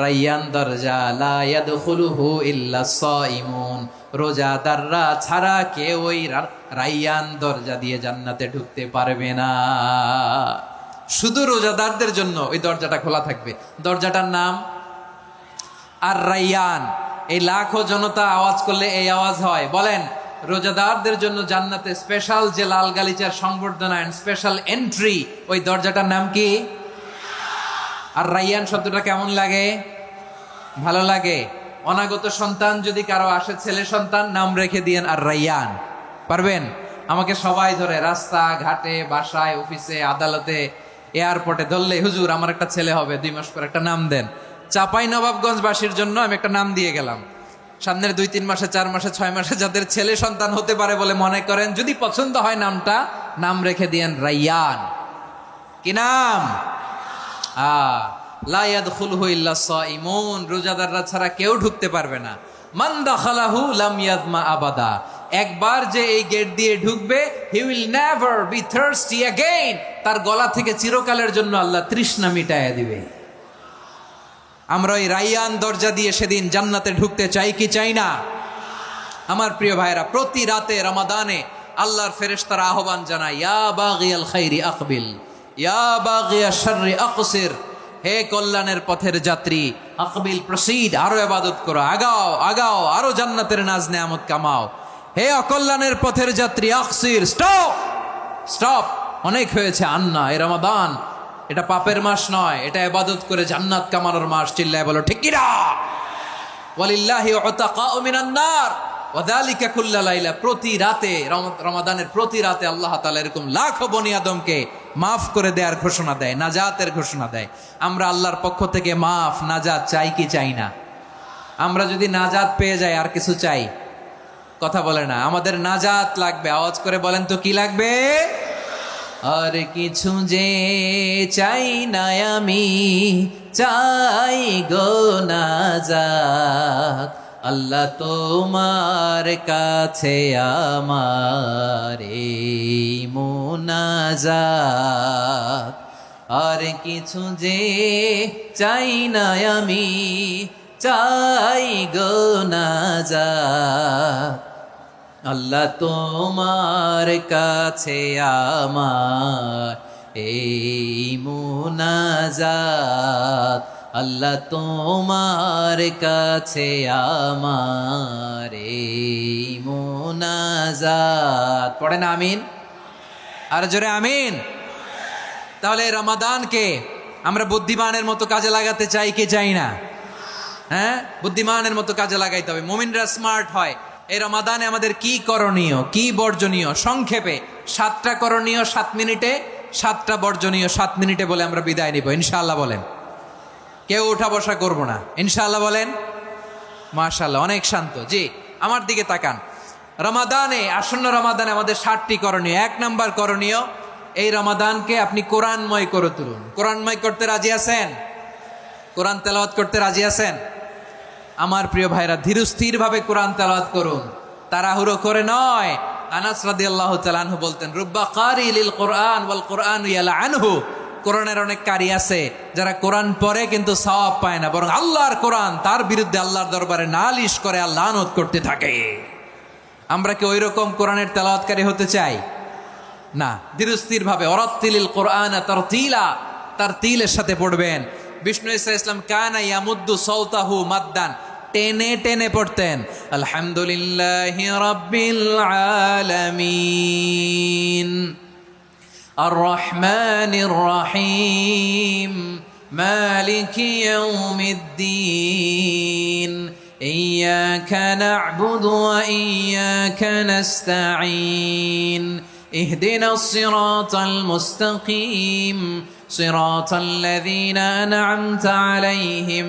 রায়্যান দরজা, লা ইয়াদখুলুহু ইল্লা সাইমুন, রোজাদাররা ছাড়া কেউ ওই রায়্যান দরজা দিয়ে জান্নাতে ঢুকতে পারবে না। শুধু রোজাদারদের জন্য ওই দরজাটা খোলা থাকবে। দরজাটার নাম আর-রায়্যান। এই লাখো জনতা আওয়াজ করলে এই আওয়াজ হয়। বলেন, রোজাদারদের জন্য জান্নাতে স্পেশাল যে লাল গালিচার সংবর্ধনা এন্ড স্পেশাল এন্ট্রি, ওই দরজাটার নাম কি? আর রায়্যান শব্দটা কেমন লাগে? ভালো লাগে। অনাগত সন্তান যদি কারো আসে, ছেলে সন্তান, নাম রেখে দিয়েন আর রায়্যান। পারবেন? আমাকে সবাই ধরে রাস্তা ঘাটে, বাসায়, অফিসে, আদালতে, এয়ারপোর্টে ধরলে, হুজুর আমার একটা ছেলে হবে 2 মাস পর, একটা নাম দেন। চাপাই নবাবগঞ্জবাসীর জন্য আমি একটা নাম দিয়ে গেলাম। সামনের 2-3 মাসে, 4 মাসে, 6 মাসে যাদের ছেলে সন্তান হতে পারে বলে মনে করেন, যদি পছন্দ হয় নামটা, নাম রেখে দিয়েন রায়্যান। কি নাম? লা ইয়াদখুলুহু ইল্লা সাইমুন, রোজাদাররা ছাড়া কেউ ঢুকতে পারবে না। মান দাখালাহু লাম ইয়াযমা আবাদা, একবার যে এই গেট দিয়ে ঢুকবে, he will never be thirsty again, তার গলা থেকে চিরকালের জন্য আল্লাহ তৃষ্ণা মিটাইয়া দিবে। আমরা ওই রায়্যান দরজা দিয়ে সেদিন জান্নাতে ঢুকতে চাই কি চাই না? আমার প্রিয় ভাইরা, প্রতি রাতে রমাদানে আল্লাহর ফেরেশতারা আহ্বান জানায়, ইয়া বাগিয়াল খাইরি আকবিল, ইয়া বাগিয়াশ শাররি আকসির, হে কল্যাণের পথের যাত্রী, আকবিল, প্রসিড, আরো ইবাদত করো, আগাও আগাও, আরো জান্নাতের নাজ নেয়ামত কামাও। হে অকল্যাণের পথের যাত্রী, আকসির, স্টপ স্টপ, অনেক হয়েছে। আন্না, এ রমাদান এটা পাপের মাস নয়, এটা ইবাদত করে জান্নাত কামানোর মাস। চিল্লায় বলো ঠিক কি না? ওয়ালিল্লাহি উতাকাউ মিনান নার ওয়া যালিকা কুল্লা লাইলা, প্রতি রাতে, রমাদানের প্রতি রাতে আল্লাহ তাআলা এরকম লাখো বনি আদমকে মাফ করে দেওয়ার ঘোষণা দেয়, নাজাতের ঘোষণা দেয়। আমরা আল্লাহর পক্ষ থেকে মাফ, নাজাত চাই কি চাই না? আমরা যদি নাজাত পেয়ে যাই, আর কিছু চাই? কথা বলে না। আমাদের নাজাত লাগবে। আওয়াজ করে বলেন তো কি লাগবে? আর কিছু যে চাই না আমি, চাই গো নাজাত, আল্লাহ তোমার কাছে আমার এই মুনাজাত। আর কিছু যে চাই না আমি, চাই গো নাজাত। আল্লাহ তোমার কাছে আমার এই মুনাজাত, আল্লাহ তোমার কাছে আমার এই মুনাজাত। পড়েন আমিন, আর জোরে আমিন। তাহলে রমাদানকে আমরা বুদ্ধিমানের মতো কাজে লাগাতে চাই কি চাই না? হ্যাঁ, বুদ্ধিমানের মতো কাজে লাগাইতে হবে। মুমিনরা স্মার্ট হয়। এই রমাদানে আমাদের কি করণীয়, কি বর্জনীয়, সংক্ষেপে 7টা করণীয় 7 মিনিটে, 7টা বর্জনীয় 7 মিনিটে বলে আমরা বিদায় নিব ইনশাআল্লাহ। বলেন, কেউ উঠা বসা করবো না ইনশাআল্লাহ। বলেন মাশাআল্লাহ, অনেক শান্ত। জি, আমার দিকে তাকান। রমাদানে, আসন্ন রমাদানে আমাদের 7টি করণীয়। 1 নাম্বার করণীয়, এই রমাদানকে আপনি কোরআনময় করে তুলুন। কোরআনময় করতে রাজি আছেন? কোরআন তেলাওয়াত করতে রাজি আছেন? আমার প্রিয় ভাইরা, ধীরস্থির ভাবে কোরআন তেলাওয়াত করুন, তাড়াহুড়ো করে নয়। আনাস রাদিয়াল্লাহু তাআলা আনহু বলতেন, রুব্বা কারি লিল কোরআন ওয়াল কোরআন ইয়ালআনহু। কোরআনের অনেক কারি আছে যারা কোরআন পড়ে কিন্তু সওয়াব পায় না, বরং আল্লাহর কোরআন তার বিরুদ্ধে আল্লাহর দরবারে নালিশ করে আর লানত করতে থাকে। আমরা কি ওই রকম কোরআনের তেলাওয়াতকারী হতে চাই? না। ধীরস্থির ভাবে ওয়ারাত্তিলিল কোরআন তারতিলা, তারতিলের সাথে পড়বেন। বিষ্ণু ইসা ইসলাম কানা ইয়ামুদ্দু সাওতাহু মাদ্দান, টেনে টেনে পড়তেন। আলহামদুলিল্লাহি রাব্বিল আলামিন আর রহমানির রহিম মালিকি ইয়াউমিদ্দিন ইয়্যাকা না'বুদু ওয়া ইয়্যাকা নাস্তাঈন ইহদিনাস সিরাতাল মুস্তাকিম সিরাতাল লাযীনা আন'আমতা আলাইহিম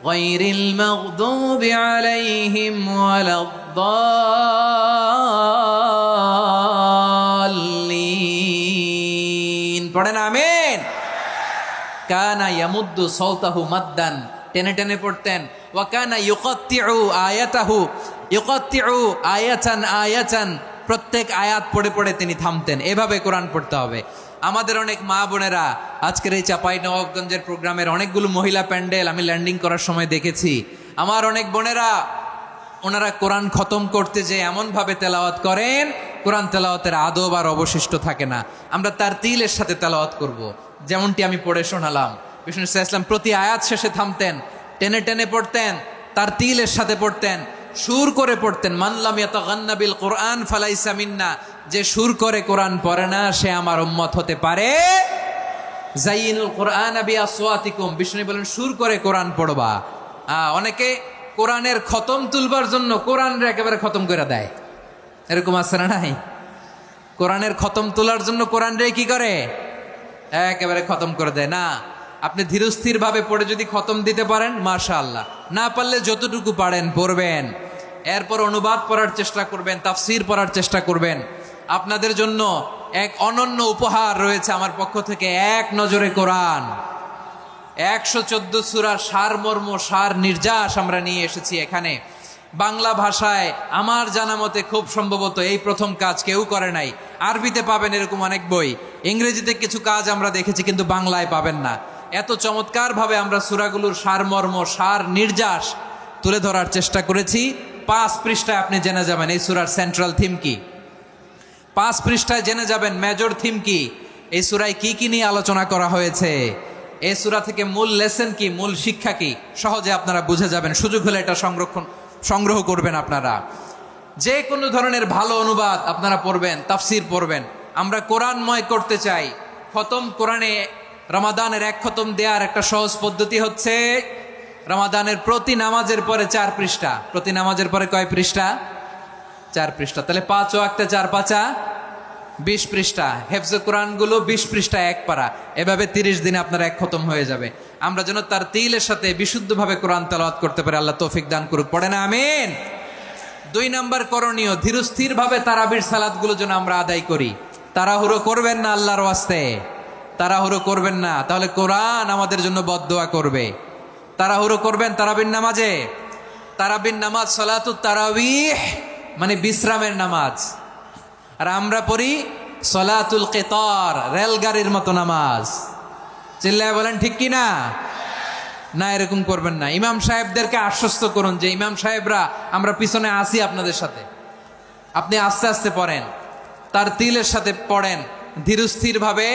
গায়রিল মাগদুবি আলাইহিম ওয়ালাদ-দাল্লিন। পড়েন আমিন। কানা ইয়ামুদ্দু সাওতাহু মাদ্দান, টেনে টেনে পড়তেন। ওয়া কানা ইউকাত্তিউ আয়াতাহু, ইউকাত্তিউ আয়াতান আয়াতান, প্রত্যেক আয়াত পড়ে পড়ে তিনি থামতেন। এভাবে কোরআন পড়তে হবে। আমাদের অনেক মা বোনেরা, আজকের এই চাঁপাইনবাবগঞ্জের প্রোগ্রামের অনেকগুলো মহিলা প্যান্ডেল আমি ল্যান্ডিং করার সময় দেখেছি। আমার অনেক বোনেরা, ওনারা কোরআন খতম করতে যে এমনভাবে তেলাওয়াত করেন, কোরআন তেলাওয়াতের আদব আর অবশিষ্ট থাকে না। আমরা তার তিলের সাথে তেলাওয়াত করব, যেমনটি আমি পড়ে শোনালাম। বিষ্ণু ইসলাম প্রতি আয়াত শেষে থামতেন, টেনে টেনে পড়তেন, তার তিলের সাথে পড়তেন, সুর করে পড়তেন। মানলাম ইয়াতাগান্না বিল কোরআন ফালাইসা মিন্না, যে সুর করে কোরআন পড়ে না সে আমার উম্মত হতে পারে। জাইনুল কোরআন বিআসওয়াতিকুম, বিষ্ণু বলেন সুর করে কোরআন পড়বা। অনেকে কোরআনের খতম তুলবার জন্য কোরআনরে একেবারে খতম করে দেয়, এরকম আছে না নাই? কোরআনের খতম তোলার জন্য কোরআনরে কি করে? একেবারে খতম করে দেয়। না, আপনি ধীরস্থির ভাবে পড়ে যদি খতম দিতে পারেন মাশাআল্লাহ, না পারলে যতটুকু পারেন পড়বেন। এরপর অনুবাদ পড়ার চেষ্টা করবেন, তাফসির পড়ার চেষ্টা করবেন। আপনাদের জন্য এক অনন্য উপহার রয়েছে আমার পক্ষ থেকে, এক নজরে কোরআন। 114 সূরার সারমর্ম, সার নির্যাস আমরা নিয়ে এসেছি এখানে বাংলা ভাষায়। আমার জানা মতে খুব সম্ভবত এই প্রথম কাজ, কেউ করে নাই। আরবিতে পাবেন এরকম অনেক বই, ইংরেজিতে কিছু কাজ আমরা দেখেছি, কিন্তু বাংলায় পাবেন না। এত চমৎকারভাবে আমরা সূরাগুলোর সারমর্ম, সার নির্যাস তুলে ধরার চেষ্টা করেছি। 5 পৃষ্ঠায় আপনি জেনে যাবেন এই সূরার সেন্ট্রাল থিম কি। 5 পৃষ্ঠায় জেনে যাবেন মেজর থিম কি, এই সূরায় কি কি নিয়ে আলোচনা করা হয়েছে, এই সূরা থেকে মূল লেসন কি, মূল শিক্ষা কি, সহজে আপনারা বুঝে যাবেন। সুযোগ হলে এটা সংগ্রহ করবেন। আপনারা যে কোনো ধরনের ভালো অনুবাদ আপনারা পড়বেন, তাফসির পড়বেন। আমরা কোরআনময় করতে চাই। খতম কোরআনে রমাদানের 1 খতম দেওয়ার একটা সহজ পদ্ধতি হচ্ছে, রমাদানের প্রতি নামাজের পরে 4 পৃষ্ঠা। প্রতি নামাজের পরে কয় পৃষ্ঠা? 4 পৃষ্ঠা। তাহলে 5 ওয়াক্তে 4 পাঁচা 20 পৃষ্ঠা। হেফজে কোরআনগুলো 20 পৃষ্ঠা 1 পারা। এভাবে 30 দিনে আপনার 1 খতম হয়ে যাবে। আমরা যেন তার তিলের সাথে বিশুদ্ধভাবে কোরআন তেলাওয়াত করতে পারি, আল্লাহ তৌফিক দান করুক। পড়ে না আমিন। 2 নাম্বার করণীয়, ধীরস্থিরভাবে তারাবির সালাতগুলো যেন আমরা আদায় করি। তাড়াহুড়ো করবেন না আল্লাহর ওয়াস্তে, তাড়াহুড়ো করবেন না, তাহলে কোরআন আমাদের জন্য বদদোয়া করবে। তাড়াহুড়ো করবেন তারাবির নামাজে। তারাবির নামাজ সালাতুত তারাবিহ মানে বিশ্রামের নামাজ, আর আমরা পড়ি সলাতুল কিতার, রেলগাড়ির মতো নামাজ। চিল্লায় বলেন ঠিক কি না? না, এরকম করবেন না। ইমাম সাহেবদেরকে আশ্বস্ত করুন যে ইমাম সাহেবরা আমরা পিছনে আসি আপনাদের সাথে, আপনি আস্তে আস্তে পড়েন, তার তিলের সাথে পড়েন, ধীরস্থির ভাবে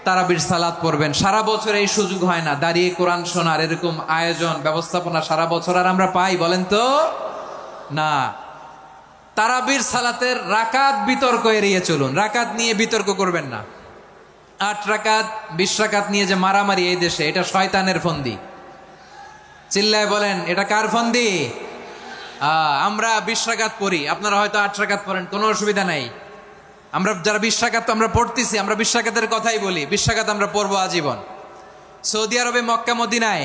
তারাবির সালাত পড়বেন। সারা বছর এই সুযোগ হয় না, দাঁড়িয়ে কোরআন শোনার এরকম আয়োজন ব্যবস্থাপনা সারা বছর আর আমরা পাই বলেন তো? না। তারাবির সালাতের রাকাত বিতর্ক এড়িয়ে চলুন, রাকাত নিয়ে বিতর্ক করবেন না। 8 রাকাত 20 রাকাত নিয়ে যে মারামারি এই দেশে, এটা শয়তানের ফন্দি। চিল্লায় বলেন এটা কার ফন্দি? আমরা 20 রাকাত পড়ি, আপনারা হয়তো 8 রাকাত পড়েন, কোনো অসুবিধা নাই। আমরা যারা 20 রাকাত আমরা পড়তেছি, আমরা 20 রাকাতের কথাই বলি, 20 রাকাত আমরা পড়বো আজীবন। সৌদি আরবে মক্কা মদিনায়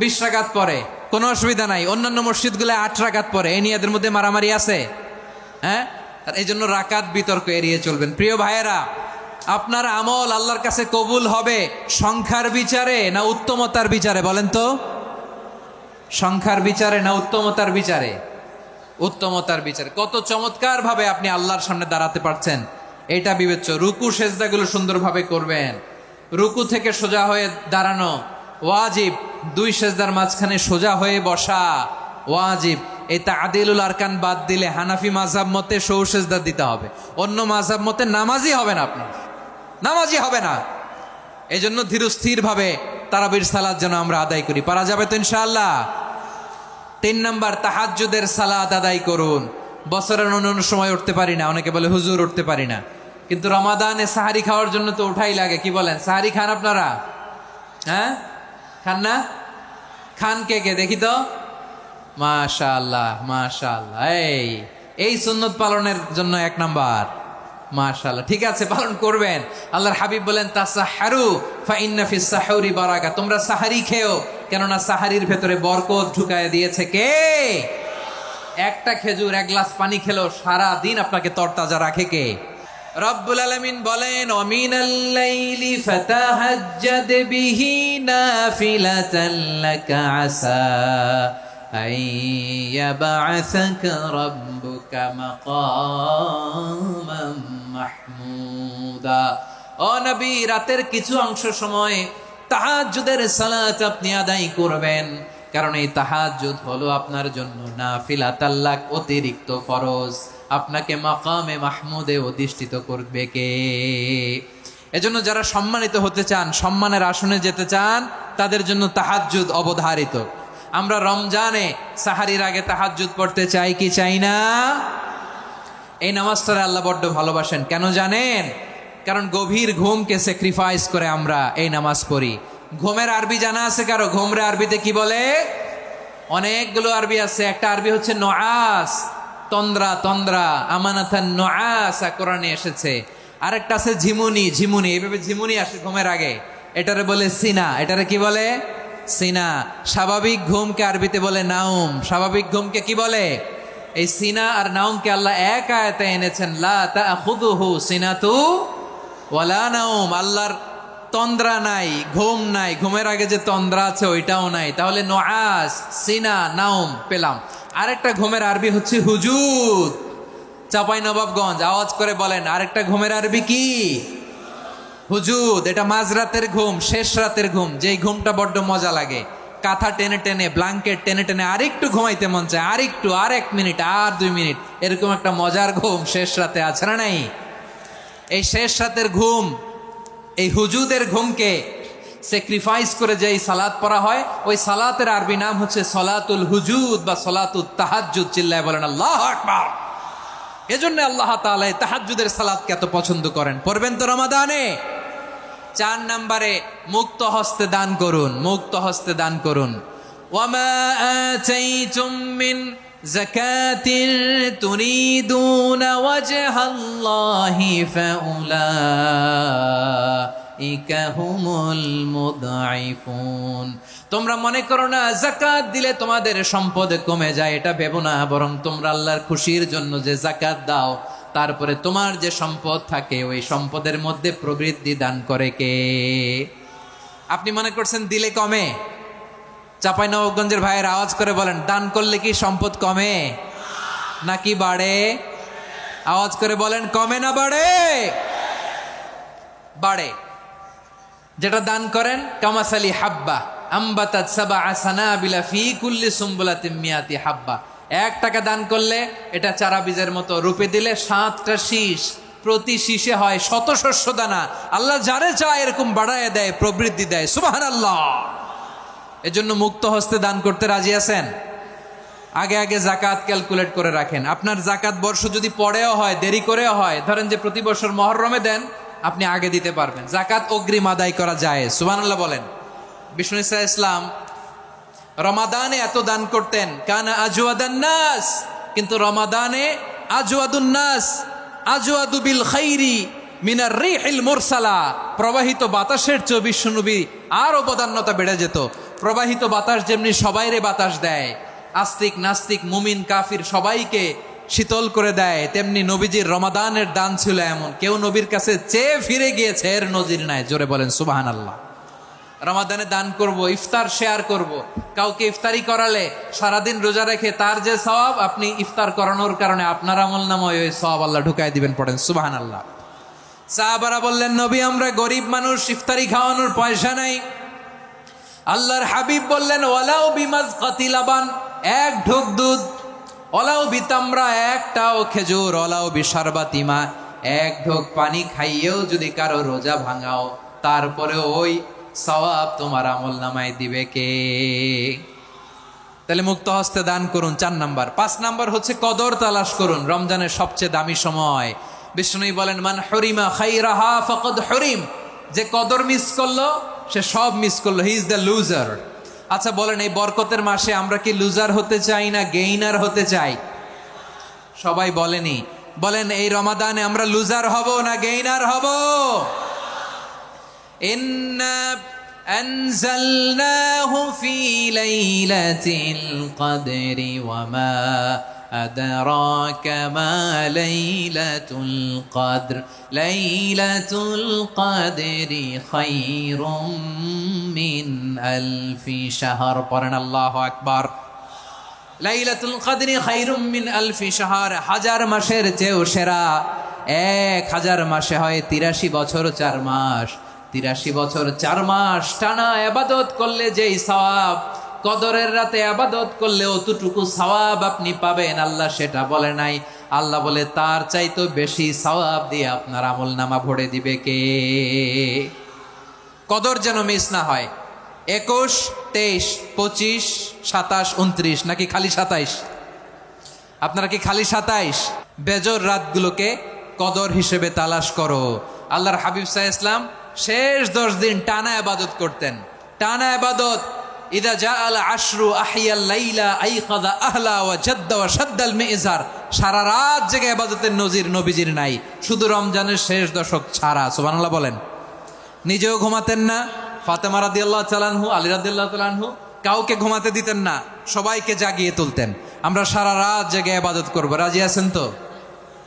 20 রাকাত পড়ে, কোনো অসুবিধা নাই। অন্যান্য মসজিদগুলো 8 রাকাত পড়ে, এই নিয়ে এদের মধ্যে মারামারি আছে? হ্যাঁ, এই জন্য রাকাত বিতর্ক এড়িয়ে চলবেন। প্রিয় ভাইয়েরা, আপনার আমল আল্লাহর কাছে কবুল হবে সংখ্যার বিচারে না উত্তমতার বিচারে বলেন তো? সংখ্যার বিচারে না উত্তমতার বিচারে? উত্তমতার বিচারে। কত চমৎকার ভাবে আপনি আল্লাহর সামনে দাঁড়াতে পারছেন এটা বিবেচ্য। রুকু সেজদাগুলো সুন্দরভাবে করবেন, রুকু থেকে সোজা হয়ে দাঁড়ানো ওয়াজিব, 2 সেজদার মাঝখানে সোজা হয়ে বসা ওয়াজিব। এই তাআদিলুল আরকান বাদ দিলে হানাফি মাযহাব মতে সৌ সেজদা দিতে হবে, অন্য মাযহাব মতে নামাজই হবে না, আপনার নামাজই হবে না। এই জন্য ধীরস্থির ভাবে তারাবির সালাত যেন আমরা আদায় করি। পারা যাবে তো ইনশাআল্লাহ? 3 নাম্বার, তাহাজ্জুদের সালাত আদায় করুন। বছরের অন্য সময় উঠতে পারি না, অনেকে বলে হুজুর উঠতে পারি না, কিন্তু রমাদানে সাহারি খাওয়ার জন্য তো উঠাই লাগে। কি বলেন, সাহারি খান আপনারা? হ্যাঁ, খান না? খান কে কে দেখি তো? মাশাআল্লাহ মাশাআল্লাহ। এই সুন্নত পালনের জন্য 1 নাম্বার। মাশাআল্লাহ, ঠিক আছে, পালন করবেন। আল্লাহর হাবিব বলেন তাসাহহারু ফা ইন্না ফিস সাহুরি বারাকা, তোমরা সাহারি খেও, কেননা সাহারির ভেতরে বরকত ঢুকায় দিয়েছে কে? একটা খেজুর 1 গ্লাস পানি খেলো সারা দিন আপনাকে তরতাজা রাখে কে? রব্বুল আলামিন বলেন ওয়ামিনাল লাইলি ফাতাহাজ্জাদ বিহি নাফিলাতান লাকা আসা আইয়াবা'সাকা রাব্বুকা মাকামান মাহমুদা। ও নবী, রাতের কিছু অংশ সময় তাহাজ্জুদের সালাত আপনি আদায় করবেন, কারণ এই তাহাজ্জুদ হলো আপনার জন্য নাফিলাতাল লাক, অতিরিক্ত ফরজ। আপনাকে মাকামে মাহমুদে অধিষ্ঠিত করবে কে? এজন্য যারা সম্মানিত হতে চান, সম্মানের আসনে যেতে চান, তাদের জন্য তাহাজ্জুদ অবধারিত। আমরা রমজানে সাহারির আগে তাহাজ্জুদ পড়তে চাই কি চাই না? এই নামাজটা আল্লাহ বড্ড ভালোবাসেন, কেন জানেন? কারণ গভীর ঘুমকে স্যাক্রিফাইস করে আমরা এই নামাজ পড়ি। ঘুমের আরবি জানা আছে কারো? ঘুমরে আরবিতে কি বলে? অনেকগুলো আরবি আছে। একটা আরবি হচ্ছে নুআস, তন্দ্রা, তন্দ্রা, আমানাতান নুআস কোরআনে এসেছে। আরেকটা আছে ঝিমুনি, ঝিমুনি, এইভাবে ঝিমুনি আসে ঘুমের আগে, এটারে বলে সিনা। এটারে কি বলে? সিনা। স্বাভাবিক ঘুমকে আরবিতে বলে নাউম। স্বাভাবিক ঘুমকে কি বলে? এই সিনা আর নাউমকে আল্লাহ এক আয়াতে এনেছেন, লা তাখুযুহু সিনাতু ওয়ালা নাউম। আল্লাহর তন্দ্রা নাই, ঘুম নাই, ঘুমের আগে যে তন্দ্রা আছে ওইটাও নাই। তাহলে নুআস, সিনা, নাউম পেলাম। আরেকটা ঘুমের আরবি হচ্ছে হুজুদ। চাঁপাইনবাবগঞ্জ আওয়াজ করে বলেন, আরেকটা ঘুমের আরবি কি? হুজুদ। এটা মাঝরাতের ঘুম, শেষ রাতের ঘুম, যেই ঘুমটা বড্ড মজা লাগে। কাঁথা টেনে টেনে, ব্ল্যাঙ্কেট টেনে টেনে আরেকটু ঘুমাইতে মন চায়, আরেকটু, আর 1 মিনিট, আর 2 মিনিট, এরকম একটা মজার ঘুম শেষ রাতে আছে না নাই? এই শেষ রাতের ঘুম, এই হুজুদের ঘুমকে স্যাক্রিফাইস করে যে সালাত পড়া হয়, ওই সালাতের আরবি নাম হচ্ছে সলাতুল হুজুদ বা সলাতুত তাহাজ্জুদ। চিল্লায় বলেন আল্লাহু আকবার। এজন্য আল্লাহ তাআলা তাহাজ্জুদের সালাতকে এত পছন্দ করেন। পড়বেন তো রমাদানে? 4 নম্বরে মুক্ত হস্তে দান করুন, মুক্ত হস্তে দান করুন। ওয়ামা আতাইতুম মিন যাকাতিন তুরিদুনা ওয়াজহাল্লাহি ফাউলাইকা হুমুল মুদঈফুন। তোমরা মনে করো না যাকাত দিলে তোমাদের সম্পদ কমে যায়, এটা ভেবো না, বরং তোমরা আল্লাহর খুশির জন্য যে যাকাত দাও, তারপরে তোমার যে সম্পদ থাকে ওই সম্পদের মধ্যে প্রবৃদ্ধি দান করে কে? আপনি মনে করছেন দিলে কমে? চাঁপাইনবাবগঞ্জের ভাইয়ের আওয়াজ করে বলেন, দান করলে কি সম্পদ কমে নাকি বাড়ে? আওয়াজ করে বলেন, কমে না বাড়ে? বাড়ে। যেটা দান করেন কামাসালি হাব্বা আম্বাতাত সাবআ সানাবিলা ফি কুল্লি সুম্বুলাতিন মিয়াতি হাব্বা। 1 টাকা দান করলে এটা চারা বীজের মতো, রূপে দিলে 7টা শীষ, প্রতি শীষে হয় শত শস্য দানা। আল্লাহ যারে চায় এরকম বাড়ায় দেয়, প্রবৃদ্ধি দেয়। সুবহানাল্লাহ। এজন্য মুক্ত হস্তে দান করতে রাজি আছেন? আগে আগে জাকাত ক্যালকুলেট করে রাখেন। আপনার জাকাত বর্ষ যদি পরেও হয়, দেরি করেও হয়, ধরেন যে প্রতি বছর মুহররমে দেন, আপনি আগে দিতে পারবেন। জাকাত অগ্রিম আদায় করা যায়। সুবহানাল্লাহ বলেন। বিষ্ণু ইসা ইসলাম রমাদানে এত দান করতেন, কানা আজওয়াদান নাস, কিন্তু রমাদানে আজওয়াদুন নাস আজওয়াদু বিল খাইরি মিনার রিহিল মুরসালা। প্রবাহিত বাতাসের চেয়ে বিশ্বনবী আরো বদান্যতা বেড়ে যেত। প্রবাহিত বাতাস যেমনি সবাইরে বাতাস দেয়, আস্তিক নাস্তিক মুমিন কাফির সবাইকে শীতল করে দেয়, তেমনি নবীজির রমাদানের দান ছিল এমন, কেউ নবীর কাছে চেয়ে ফিরে গিয়েছে এর নজির নাই। জোরে বলেন সুবহানাল্লাহ। রমাদানে দান করব, ইফতার শেয়ার করব। কাউকে ইফতারি করালে সারাদিন রোজা রেখে তার যে সওয়াব, আপনি ইফতার করানোর কারণে আপনার আমলনামায় ওই সওয়াব আল্লাহ ঢুকায় দিবেন। পড়েন সুবহানাল্লাহ। সাহাবারা বললেন, নবী আমরা গরিব মানুষ, ইফতারি খাওয়ানোর পয়সা নাই। আল্লাহর হাবিব বললেন, ওয়ালাউ বিমাজকাতি লাবান, 1 ঢোক দুধ, ওয়ালাউ বিতামরা, 1টাও খেজুর, ওয়ালাউ বিশারবাতি মা, 1 ঢোক পানি খাইয়েও যদি কারো রোজা ভাঙাও, তারপরে ওই সওয়াব তোমার আমলনামায় দিবে কে? তাহলে মুক্ত হস্তে দান করুন, 4 নাম্বার। 5 নাম্বার হচ্ছে কদর তালাশ করুন। রমজানের সবচেয়ে দামি সময়। বিষ্ণু বলেন, মান হরিমা খাইরাহা ফাকাদ হরিম, যে কদর মিস করলো সে সব মিস করলো, হি ইজ দ্য লুজার। আচ্ছা বলেন, এই বরকতের মাসে আমরা কি লুজার হতে চাই না গেইনার হতে চাই? সবাই বলেনি, বলেন এই রমাদানে আমরা লুজার হব না গেইনার হব? ইন্না আনজালনাহু ফি লাইলাতিল কদরি ওয়া মা আদরাকা মা লাইলাতুল কদর লাইলাতুল কদরি খায়রুম মিন আলফি শাহর। পড়েন আল্লাহু আকবার। লাইলাতুল কদরি খায়রুম মিন আলফি শাহর, 1000 মাসের চেয়েও সেরা। 1000 মাসে হয় 83 বছর 4 মাস। 83 বছর 4 মাস টানা ইবাদত করলে যেই সওয়াব, কদরের রাতে ইবাদত করলে অতটুকু সওয়াব আপনি পাবেন। আল্লাহ সেটা বলে নাই। আল্লাহ বলে তার চাইতে বেশি সওয়াব দিয়ে আপনার আমলনামা ভরে দিবে কে? কদর যেন মিস না হয়। 21, 23, 25, 27, 29 নাকি খালি 27? আপনারা কি খালি 27? বেজর রাতগুলোকে কদর হিসেবে তালাশ করো। আল্লাহর হাবিব সাল্লাল্লাহু আলাইহি ওয়াসাল্লাম শেষ 10 দিন টানা ইবাদত করতেন। টানা ইবাদত। ইদা জাআল আশরু আহিয়াল লাইলা আইকাযা আহলা ওয়া জাদ্দা ওয়া শাদ্দাল মিজার। সারা রাত জেগে ইবাদতের নজির নবীজির নাই, শুধু রমজানের শেষ দশক ছাড়া। সুবহানাল্লাহ বলেন। নিজেও ঘুমাতেন না। ফাতেমা রাদিয়াল্লাহু তাআলা আনহু, আলী রাদিয়াল্লাহু তাআলা আনহু কাউকে ঘুমাতে দিতেন না, সবাইকে জাগিয়ে তুলতেন। আমরা সারা রাত জেগে ইবাদত করব। রাজি আছেন তো?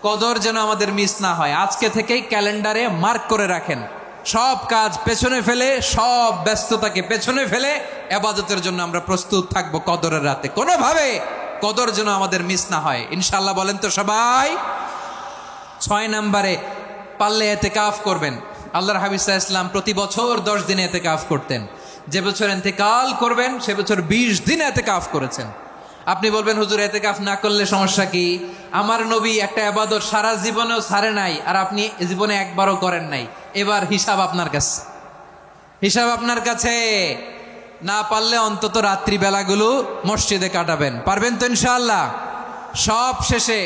কদর যেন আমাদের মিস না হয়। আজকে থেকেই ক্যালেন্ডারে মার্ক করে রাখেন। সব কাজ পেছনে ফেলে, সব ব্যস্ততাকে পেছনে ফেলে ইবাদতের জন্য আমরা প্রস্তুত থাকবো কদরের রাতে। কোনোভাবে কদর যেন আমাদের মিস না হয়, ইনশাআল্লাহ। বলেন তো সবাই। 6 নম্বরে পারলে ইতিকাফ করবেন। আল্লাহর হাবিব সাল্লাল্লাহু আলাইহি ওয়াসাল্লাম প্রতি বছর 10 দিন ইতিকাফ করতেন। যে বছর ইন্তেকাল করবেন সে বছর 20 দিন ইতিকাফ করেছেন। আপনি বলবেন, হুজুর ইতিকাফ না করলে সমস্যা কি? আমার নবী একটা ইবাদত সারা জীবনেও ছাড়ে নাই, আর আপনি জীবনে একবারও করেন নাই। এবার হিসাব আপনার কাছে, হিসাব আপনার কাছে। না পারলে অন্তত রাত্রি বেলাগুলো মসজিদে কাটাবেন। পারবেন তো ইনশাআল্লাহ? সব শেষে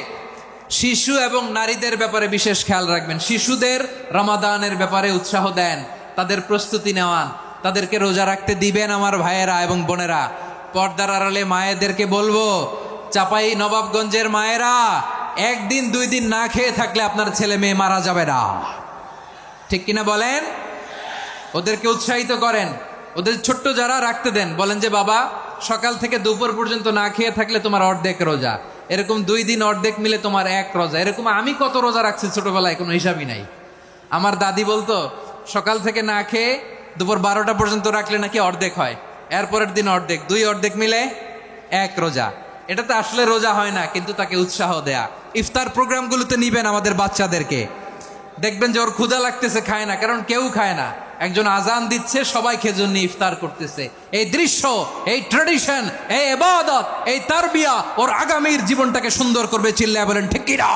শিশু এবং নারীদের ব্যাপারে বিশেষ খেয়াল রাখবেন। শিশুদের রমাদানের ব্যাপারে উৎসাহ দেন, তাদের প্রস্তুতি নেওয়ান, তাদেরকে রোজা রাখতে দিবেন। আমার ভাইয়েরা এবং বোনেরা, পর্দার আড়ালে মায়েদেরকে বলবো, চাপাই নবাবগঞ্জের মায়েরা, 1 দিন 2 দিন না খেয়ে থাকলে আপনার ছেলে মেয়ে মারা যাবে না। ঠিক কিনা বলেন? ওদেরকে উৎসাহিত করেন। ওদের ছোট্ট যারা রাখতে দেন, বলেন যে বাবা সকাল থেকে দুপুর পর্যন্ত না খেয়ে থাকলে তোমার অর্ধেক রোজা। এরকম 2 দিন অর্ধেক মিলে তোমার 1 রোজা। এরকম আমি কত রোজা রাখছি ছোটবেলায়, কোনো হিসাবই নাই। আমার দাদি বলতো, সকাল থেকে না খেয়ে দুপুর 12টা পর্যন্ত রাখলে নাকি অর্ধেক হয়, এরপরের দিন অর্ধেক, 2 অর্ধেক মিলে 1 রোজা। এটা তো আসলে রোজা হয় না, কিন্তু তাকে উৎসাহ দেয়া। ইফতার প্রোগ্রামগুলোতে নিবেন আমাদের বাচ্চাদেরকে। দেখবেন যে ওর ক্ষুধা লাগতেছে, খায় না, কারণ কেউ খায় না। একজন আজান দিচ্ছে, সবাই খেজুর নিয়ে ইফতার করতেছে। এই দৃশ্য, এই ট্রেডিশন, এই ইবাদত, এই তারবিয়া ওর আগামীর জীবনটাকে সুন্দর করবে। চিল্লায় বলেন ঠিক কি না?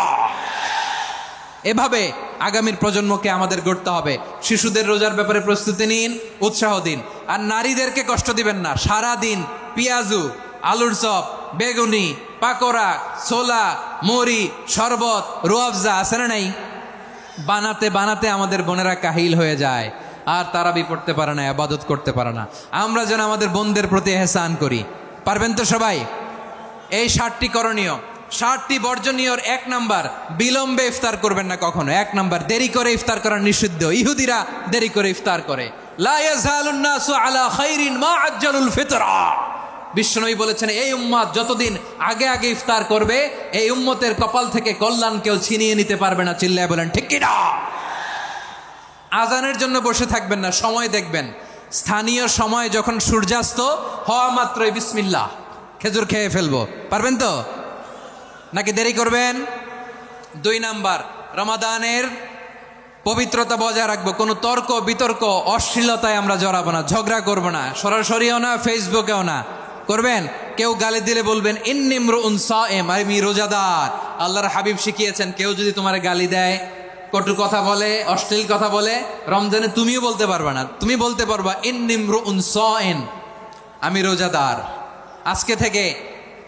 এভাবে আগামীর প্রজন্মকে আমাদের গড়তে হবে। শিশুদের রোজার ব্যাপারে প্রস্তুতি নিন, উৎসাহ দিন। আর নারীদেরকে কষ্ট দিবেন না। সারা দিন পেঁয়াজু, আলুর চপ, বেগুনি, পাকোড়া, ছোলা, মুড়ি, শরবত, রুয়াফজা আছে না নাই, বানাতে বানাতে আমাদের বোনেরা কাহিল হয়ে যায়, আর তারাবি পড়তে পারে না, ইবাদত করতে পারে না। আমরা যেন আমাদের বোনদের প্রতি এহসান করি। পারবেন তো সবাই? এই 60টি করণীয়, 60টি বর্জনীয়র 1 নাম্বার, বিলম্বে ইফতার করবেন না কখনো। 1 নাম্বার, দেরি করে ইফতার করা নিষিদ্ধ। ইহুদিরা দেরি করে ইফতার করে। লা ইয়াজালুন নাসু আলা খাইরিন মা আজ্জালুল ফিতরা। বিশ্বনবী বলেছেন, এই উম্মত যতদিন আগে আগে ইফতার করবে, এই উম্মতের কপাল থেকে কল্যাণ কেউ ছিনিয়ে নিতে পারবে না। চিল্লায় বলেন ঠিক কি না? আজানের জন্য বসে থাকবেন না, সময় দেখবেন। স্থানীয় সময় যখন সূর্যাস্ত হওয়া মাত্রই বিসমিল্লাহ, খেজুর খেয়ে ফেলবো। পারবেন তো নাকি দেরি করবেন? 2 নাম্বার, রমাদানের পবিত্রতা বজায় রাখবো। কোনো তর্ক বিতর্ক অশ্লীলতায় আমরা জড়াবো না, ঝগড়া করবো না, সরাসরিও না, ফেসবুকেও না। করবেন? কেউ গালি দিলে বলবেন ইন্নিমরুন সায়েম, আমি রোজাদার। আল্লাহর হাবিব শিখিয়েছেন, কেউ যদি তোমার গালি দেয়, কটু কথা বলে, অশ্লীল কথা বলে, রমজানে তুমিও বলতে পারবা না। তুমি বলতে পারবা ইন্নিমরুন সায়েম, আমি রোজাদার। আজকে থেকে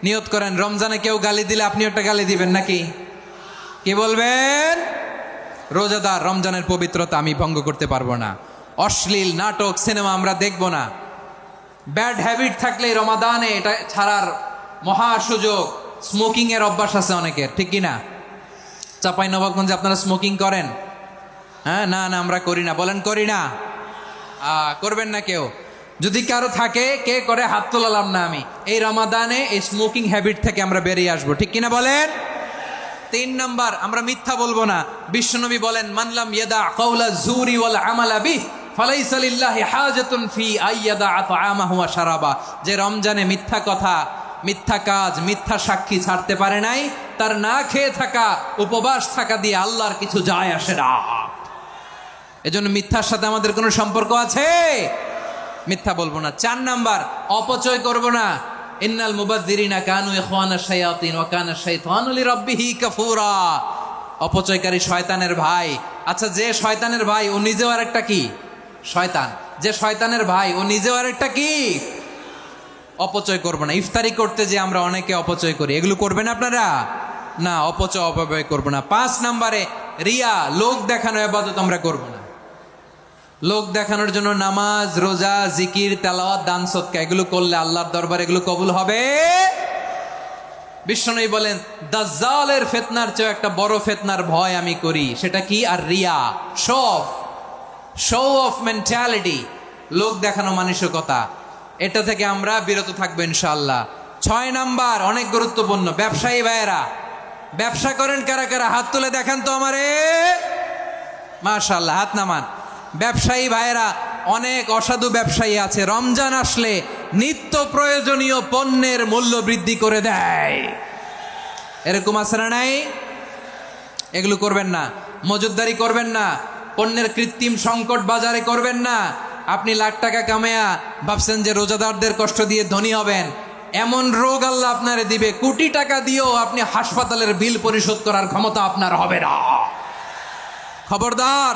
নিয়ত করেন, রমজানে কেউ গালি দিলে আপনি একটা গালি দিবেন নাকি? কি বলবেন? রোজাদার, রমজানের পবিত্রতা আমি ভঙ্গ করতে পারবো না। অশ্লীল নাটক, সিনেমা আমরা দেখবো না। ব্যাড হ্যাবিট থাকলে রমাদানে এটা ছাড়ার মহা সুযোগ। স্মোকিং এর অভ্যাস আছে অনেকের, ঠিক কিনা? চাঁপাইনবাবগঞ্জে আপনারা স্মোকিং করেন? হ্যাঁ, না না আমরা করি না। বলেন করি না? করবেন না কেউ? যদি কারো থাকে, কে করে হাত তোলালাম না আমি। এই রমাদানে এই স্মোকিং হ্যাবিট থেকে আমরা বেরিয়ে আসবো, ঠিক কিনা বলেন? 3 নাম্বার, আমরা মিথ্যা বলবো না। বিশ্বনবী বলেন, মানলাম ইয়াদা কাওলা জুরি ওয়াল আমালা বিহি ফালাইসা লিল্লাহি হাজাতুন ফি আইয়াদা তাআমাহু ওয়া শারাবা। যে রমজানে মিথ্যা কথা, মিথ্যা কাজ, মিথ্যা সাক্ষী ছাড়তে পারে নাই, তার না খেয়ে থাকা, উপবাস থাকা দিয়ে আল্লাহর কিছু যায় আসে না। এজন্য মিথ্যার সাথে আমাদের কোনো সম্পর্ক আছে? মিথ্যা বলবো না। 4 নাম্বার, অপচয় করব না। ইন্নাল মুবাযযিরিনা কানু ইখওয়ানাশ শায়াতিন ওয়া কানা শাইতানু লিরাব্বিহি কাফুরা। অপচয়কারী শয়তানের ভাই। আচ্ছা, যে শয়তানের ভাই ও নিজেও আরেকটা কি? শয়তান। যে শয়তানের ভাই ও নিজেও আরেকটা কি? অপচয় করব না। ইফতারি করতে যে আমরা অনেকে অপচয় করি, এগুলো করবেন আপনারা? না, অপচয় অপব্যয় করব না। 5 নাম্বারে, রিয়া, লোক দেখানো ইবাদত আমরা করব না। লোক দেখানোর জন্য নামাজ, রোজা, জিকির, তেলাওয়াত, দান, সদকা এগুলো করলে আল্লাহর দরবারে এগুলো কবুল হবে? বিশ্বনবী বলেন, দাজ্জালের ফিতনার চেয়ে একটা বড় ফিতনার ভয় আমি করি। সেটা কি? আর রিয়া, শো অফ মেন্টালিটি, লোক দেখানো মানসিকতা। এটা থেকে আমরা বিরত থাকবো ইনশাআল্লাহ। 6 নাম্বার, অনেক গুরুত্বপূর্ণ। ব্যবসায়ী ভাইয়েরা, ব্যবসা করেন কারা কারা? হাত তুলে দেখান তো আমারে। মাশাআল্লাহ, হাত নামান। ব্যবসায়ী ভাইয়েরা, অনেক অসাধু ব্যবসায়ী আছে, রমজান আসলে নিত্য প্রয়োজনীয় পণ্যের মূল্য বৃদ্ধি করে দেয়। এরকম আছে না নাই? এগুলো করবেন না। মজুদদারি করবেন না। পণ্যের কৃত্রিম সংকট বাজারে করবেন না। আপনি লাখ টাকা কামায়া ভাবছেন যে রোজাদারদের কষ্ট দিয়ে ধনী হবেন। এমন রোগ আল্লাহ আপনারে দিবে, কোটি টাকা দিয়েও আপনি হাসপাতালের বিল পরিশোধ করার ক্ষমতা আপনার হবে না। খবরদার।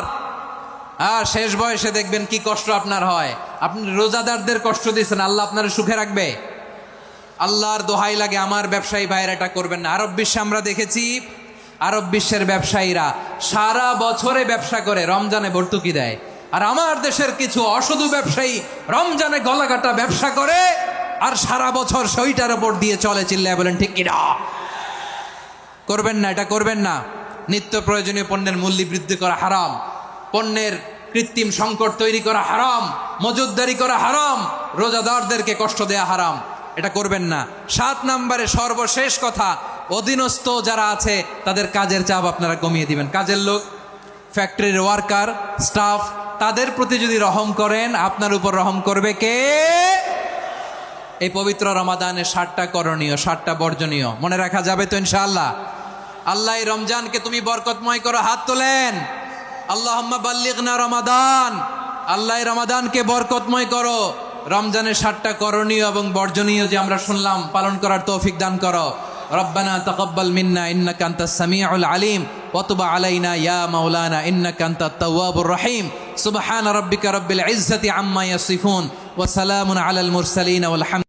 আর শেষ বয়সে দেখবেন কি কষ্ট আপনার হয়। আপনি রোজাদারদের কষ্ট দিয়েছেন, আল্লাহ আপনার সুখে রাখবে? আল্লাহর দোহাই লাগে, আমার ব্যবসায়ী ভাইয়েরা এটা করবেন না। আরব বিশ্বে আমরা দেখেছি, আরব বিশ্বের ব্যবসায়ীরা সারা বছরে ব্যবসা করে, রমজানে ভর্তুকি দেয়। আর আমার দেশের কিছু অসাধু ব্যবসায়ী রমজানে গলাকাটা ব্যবসা করে আর সারা বছর সইটার উপর দিয়ে চলে। চিল্লায় বলেন ঠিক কিনা? করবেন না, এটা করবেন না। নিত্য প্রয়োজনীয় পণ্যের মূল্য বৃদ্ধি করা হারাম, পণ্যের কৃত্রিম সংকট তৈরি করা হারাম, মজুদদারি করা হারাম, রোজাদারদেরকে কষ্ট দেয়া হারাম। এটা করবেন না। 7 নাম্বারে সর্বশেষ কথা, অধীনস্থ যারা আছে তাদের কাজের চাপ আপনারা কমিয়ে দিবেন। কাজের লোক, ফ্যাক্টরির ওয়ার্কার, স্টাফ, তাদের প্রতি যদি রহম করেন, আপনার উপর রহম করবে কে? এই পবিত্র রমাদানে 60টা করণীয়, 60টা বর্জনীয় মনে রাখা যাবে তো ইনশাআল্লাহ? আল্লাহ এই রমজানকে তুমি বরকতময় করো। হাত তোলেন। আল্লাহুম্মা বাল্লিগনা রমাদান। আল্লাহ রমাদানকে বরকতময় করো। রমজানের 7টা করণীয় এবং বর্জনীয় যে আমরা শুনলাম পালন করার তৌফিক দান করো। রব্বানা তাকাব্বাল মিন্না ইন্নাকা আনতাস সামিউল আলিম ওয়া তুব আলাইনা ইয়া মাওলানা ইন্নাকা আনতাত তাওয়াবুর রহিম। সুবহান রাব্বিকা রাব্বিল ইজ্জাতি আম্মা ইয়াসিফুন ওয়া সালামুন আলাল মুরসালিন ওয়াল